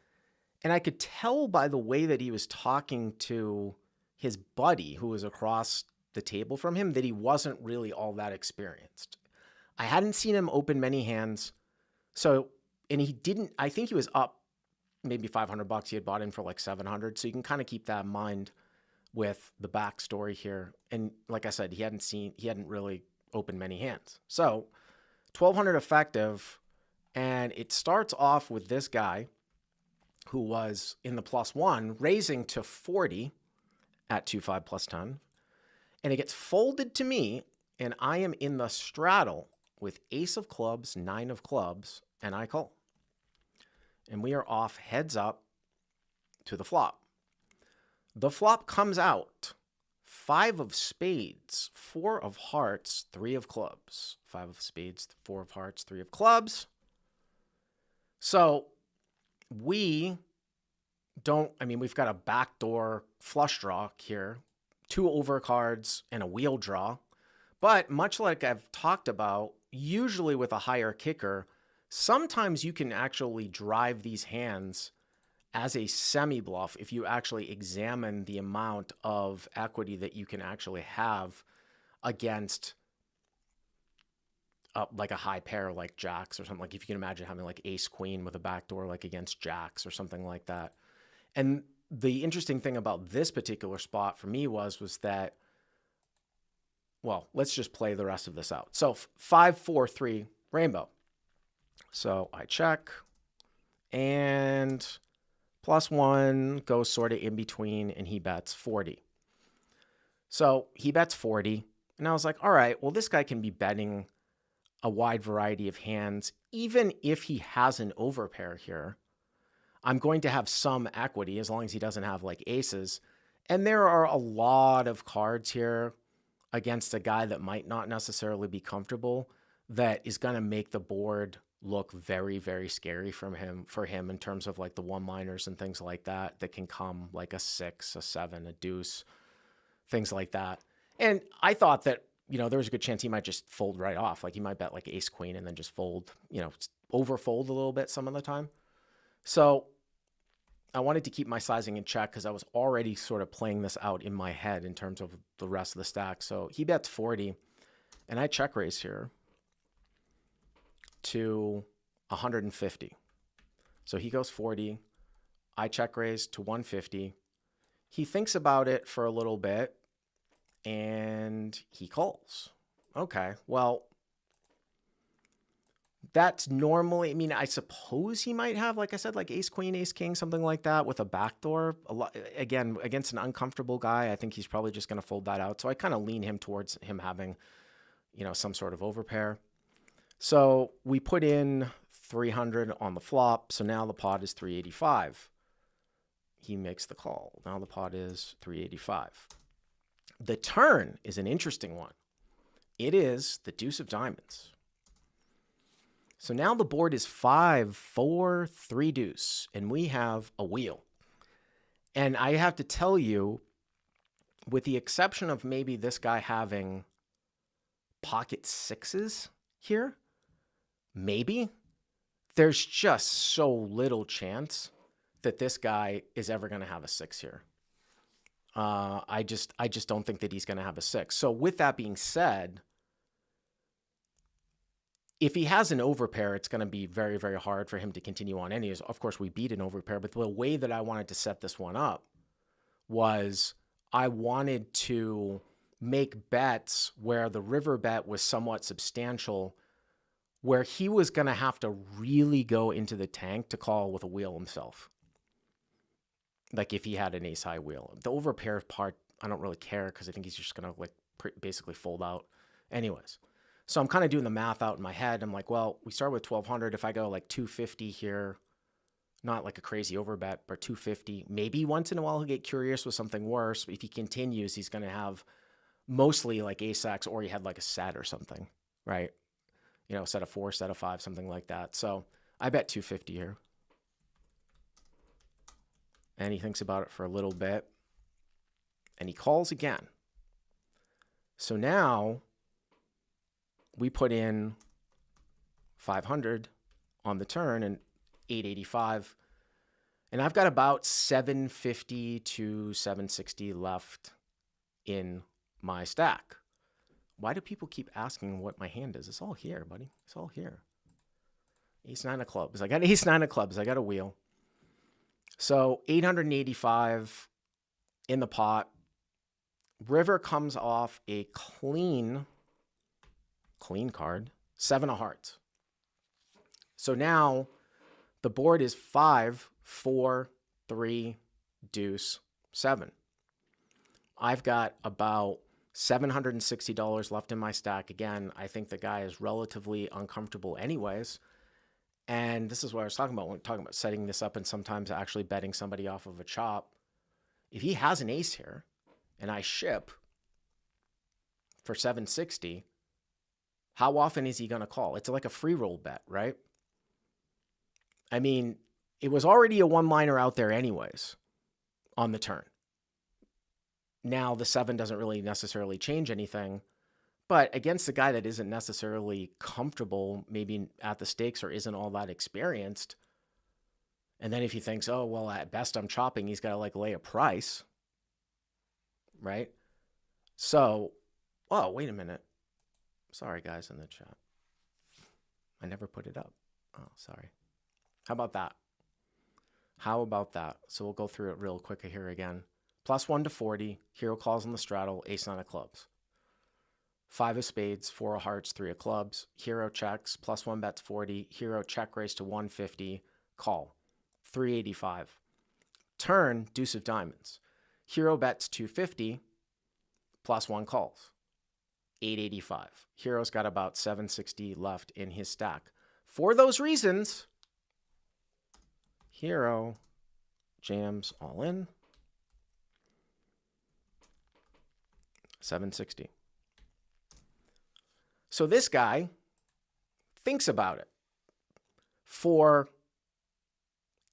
And I could tell by the way that he was talking to his buddy who was across the table from him that he wasn't really all that experienced. I hadn't seen him open many hands. So, and he didn't, I think he was up maybe $500. He had bought in for like 700. So you can kind of keep that in mind with the backstory here. And like I said, he hadn't really opened many hands. So 1,200 effective. And it starts off with this guy who was in the +1, raising to 40 at 2-5 plus 10. And it gets folded to me, and I am in the straddle with ace of clubs, 9 of clubs, and I call. And we are off heads up to the flop. The flop comes out 5 of spades, 4 of hearts, 3 of clubs. 5 of spades, 4 of hearts, 3 of clubs. So we've got a backdoor flush draw here, 2 overcards and a wheel draw. But much like I've talked about, usually with a higher kicker, sometimes you can actually drive these hands as a semi-bluff if you actually examine the amount of equity that you can actually have against like a high pair like jacks or something. Like if you can imagine having like ace queen with a backdoor like against jacks or something like that. And the interesting thing about this particular spot for me was that, well, let's just play the rest of this out. So 5, 4, 3 rainbow. So I check, and +1 goes sort of in between, and he bets 40. So he bets 40, and I was like, all right, well, this guy can be betting a wide variety of hands. Even if he has an overpair here, I'm going to have some equity as long as he doesn't have like aces. And there are a lot of cards here against a guy that might not necessarily be comfortable that is going to make the board look very, very scary for him in terms of like the one-liners and things like that can come, like a 6, a 7, a deuce, things like that. And I thought that, there was a good chance he might just fold right off. Like he might bet like ace queen and then just fold, overfold a little bit some of the time. So I wanted to keep my sizing in check because I was already sort of playing this out in my head in terms of the rest of the stack. So he bets 40, and I check raise here to 150. So he goes 40. I check raise to 150. He thinks about it for a little bit, and he calls. Okay, well, that's normally, I suppose he might have, like I said, like ace queen, ace king, something like that with a backdoor. Again, against an uncomfortable guy, I think he's probably just going to fold that out. So I kind of lean him towards him having, some sort of overpair. So we put in 300 on the flop. So now the pot is 385. He makes the call. Now the pot is 385. The turn is an interesting one. It is the deuce of diamonds. So now the board is 5, 4, 3 deuce, and we have a wheel. And I have to tell you, with the exception of maybe this guy having pocket sixes here, maybe, there's just so little chance that this guy is ever going to have a 6 here. I just don't think that he's going to have a 6. So with that being said, if he has an overpair, it's going to be very, very hard for him to continue on anyways. Of course, we beat an overpair, but the way that I wanted to set this one up was I wanted to make bets where the river bet was somewhat substantial, where he was going to have to really go into the tank to call with a wheel himself. Like if he had an ace high wheel. The overpair part, I don't really care because I think he's just going to like basically fold out anyways. So I'm kind of doing the math out in my head. I'm like, well, we start with 1200. If I go like 250 here, not like a crazy overbet, but 250, maybe once in a while he'll get curious with something worse. If he continues, he's going to have mostly like ace-x, or he had like a set or something, right? Set of 4, set of 5, something like that. So I bet 250 here. And he thinks about it for a little bit. And he calls again. So now we put in 500 on the turn and 885. And I've got about 750 to 760 left in my stack. Why do people keep asking what my hand is? It's all here, buddy. It's all here. Ace 9 of clubs. I got ace 9 of clubs. I got a wheel. So 885 in the pot. River comes off a clean card, 7 of hearts. So now the board is 5, 4, 3, deuce, 7. I've got about $760 left in my stack. Again, I think the guy is relatively uncomfortable anyways. And this is what I was talking about when we're talking about setting this up and sometimes actually betting somebody off of a chop. If he has an ace here and I ship for 760, how often is he going to call? It's like a free roll bet, right? It was already a one-liner out there anyways on the turn. Now the 7 doesn't really necessarily change anything, But against a guy that isn't necessarily comfortable, maybe at the stakes, or isn't all that experienced, and then if he thinks, oh, well, at best I'm chopping, he's got to like lay a price, right? So, oh, wait a minute. Sorry, guys in the chat. I never put it up. Oh, sorry. How about that? How about that? So we'll go through it real quick here again. +1 to 40. Hero calls on the straddle. Ace 9 of clubs. 5 of spades. 4 of hearts. 3 of clubs. Hero checks. +1 bets 40. Hero check raise to 150. Call. 385. Turn. Deuce of diamonds. Hero bets 250. +1 calls. 885. Hero's got about 760 left in his stack. For those reasons, Hero jams all in. 760. So this guy thinks about it for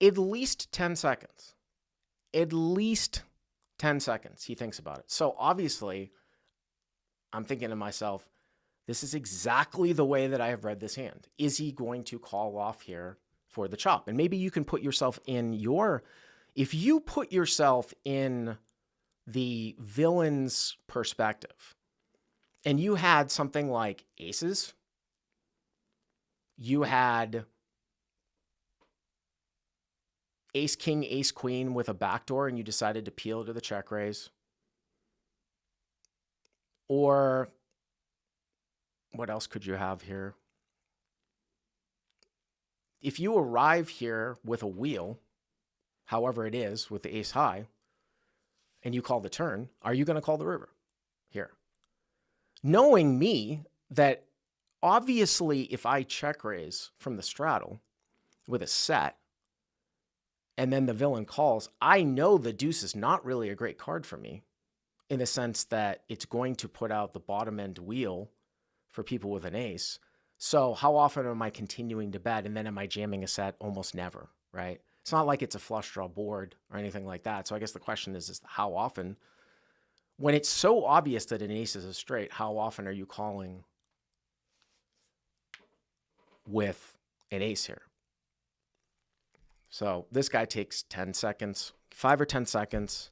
at least 10 seconds. At least 10 seconds he thinks about it. So obviously, I'm thinking to myself, this is exactly the way that I have read this hand. Is he going to call off here for the chop? And maybe you can put yourself in if you put yourself in the villain's perspective, and you had something like aces, you had ace, king, ace, queen with a backdoor, and you decided to peel to the check raise. Or what else could you have here? If you arrive here with a wheel, however it is, with the ace high, and you call the turn, are you going to call the river here? Knowing me, that obviously if I check raise from the straddle with a set, and then the villain calls, I know the deuce is not really a great card for me, in the sense that it's going to put out the bottom end wheel for people with an ace. So how often am I continuing to bet, and then am I jamming a set? Almost never, right? It's not like it's a flush draw board or anything like that. So I guess the question is how often? When it's so obvious that an ace is a straight, how often are you calling with an ace here? So this guy takes 10 seconds, 5 or 10 seconds,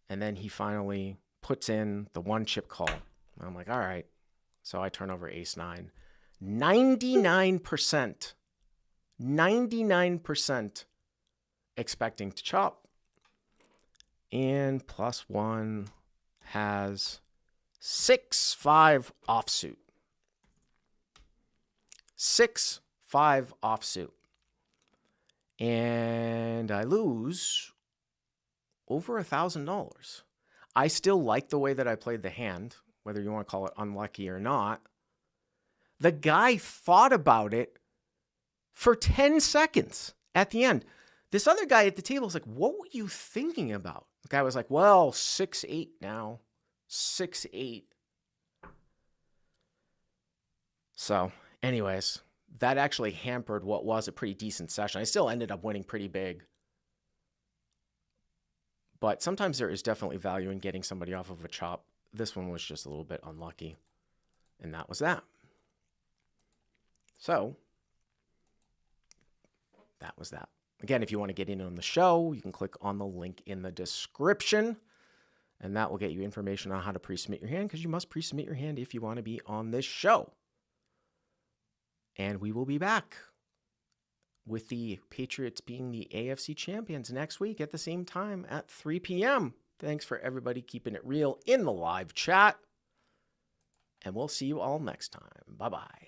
and then he finally puts in the one chip call. And I'm like, all right. So I turn over ace 9. 99%, 99% expecting to chop. And +1 has 6-5 offsuit. 6-5 offsuit. And I lose over $1,000. I still like the way that I played the hand, whether you want to call it unlucky or not. The guy thought about it for 10 seconds at the end. This other guy at the table is like, what were you thinking about? The guy was like, well, 6-8 now. 6-8. So, anyways, that actually hampered what was a pretty decent session. I still ended up winning pretty big. But sometimes there is definitely value in getting somebody off of a chop. This one was just a little bit unlucky. And that was that. So, that was that. Again, if you want to get in on the show, you can click on the link in the description. And that will get you information on how to pre-submit your hand, because you must pre-submit your hand if you want to be on this show. And we will be back with the Patriots being the AFC champions next week at the same time at 3 p.m. Thanks for everybody keeping it real in the live chat. And we'll see you all next time. Bye-bye.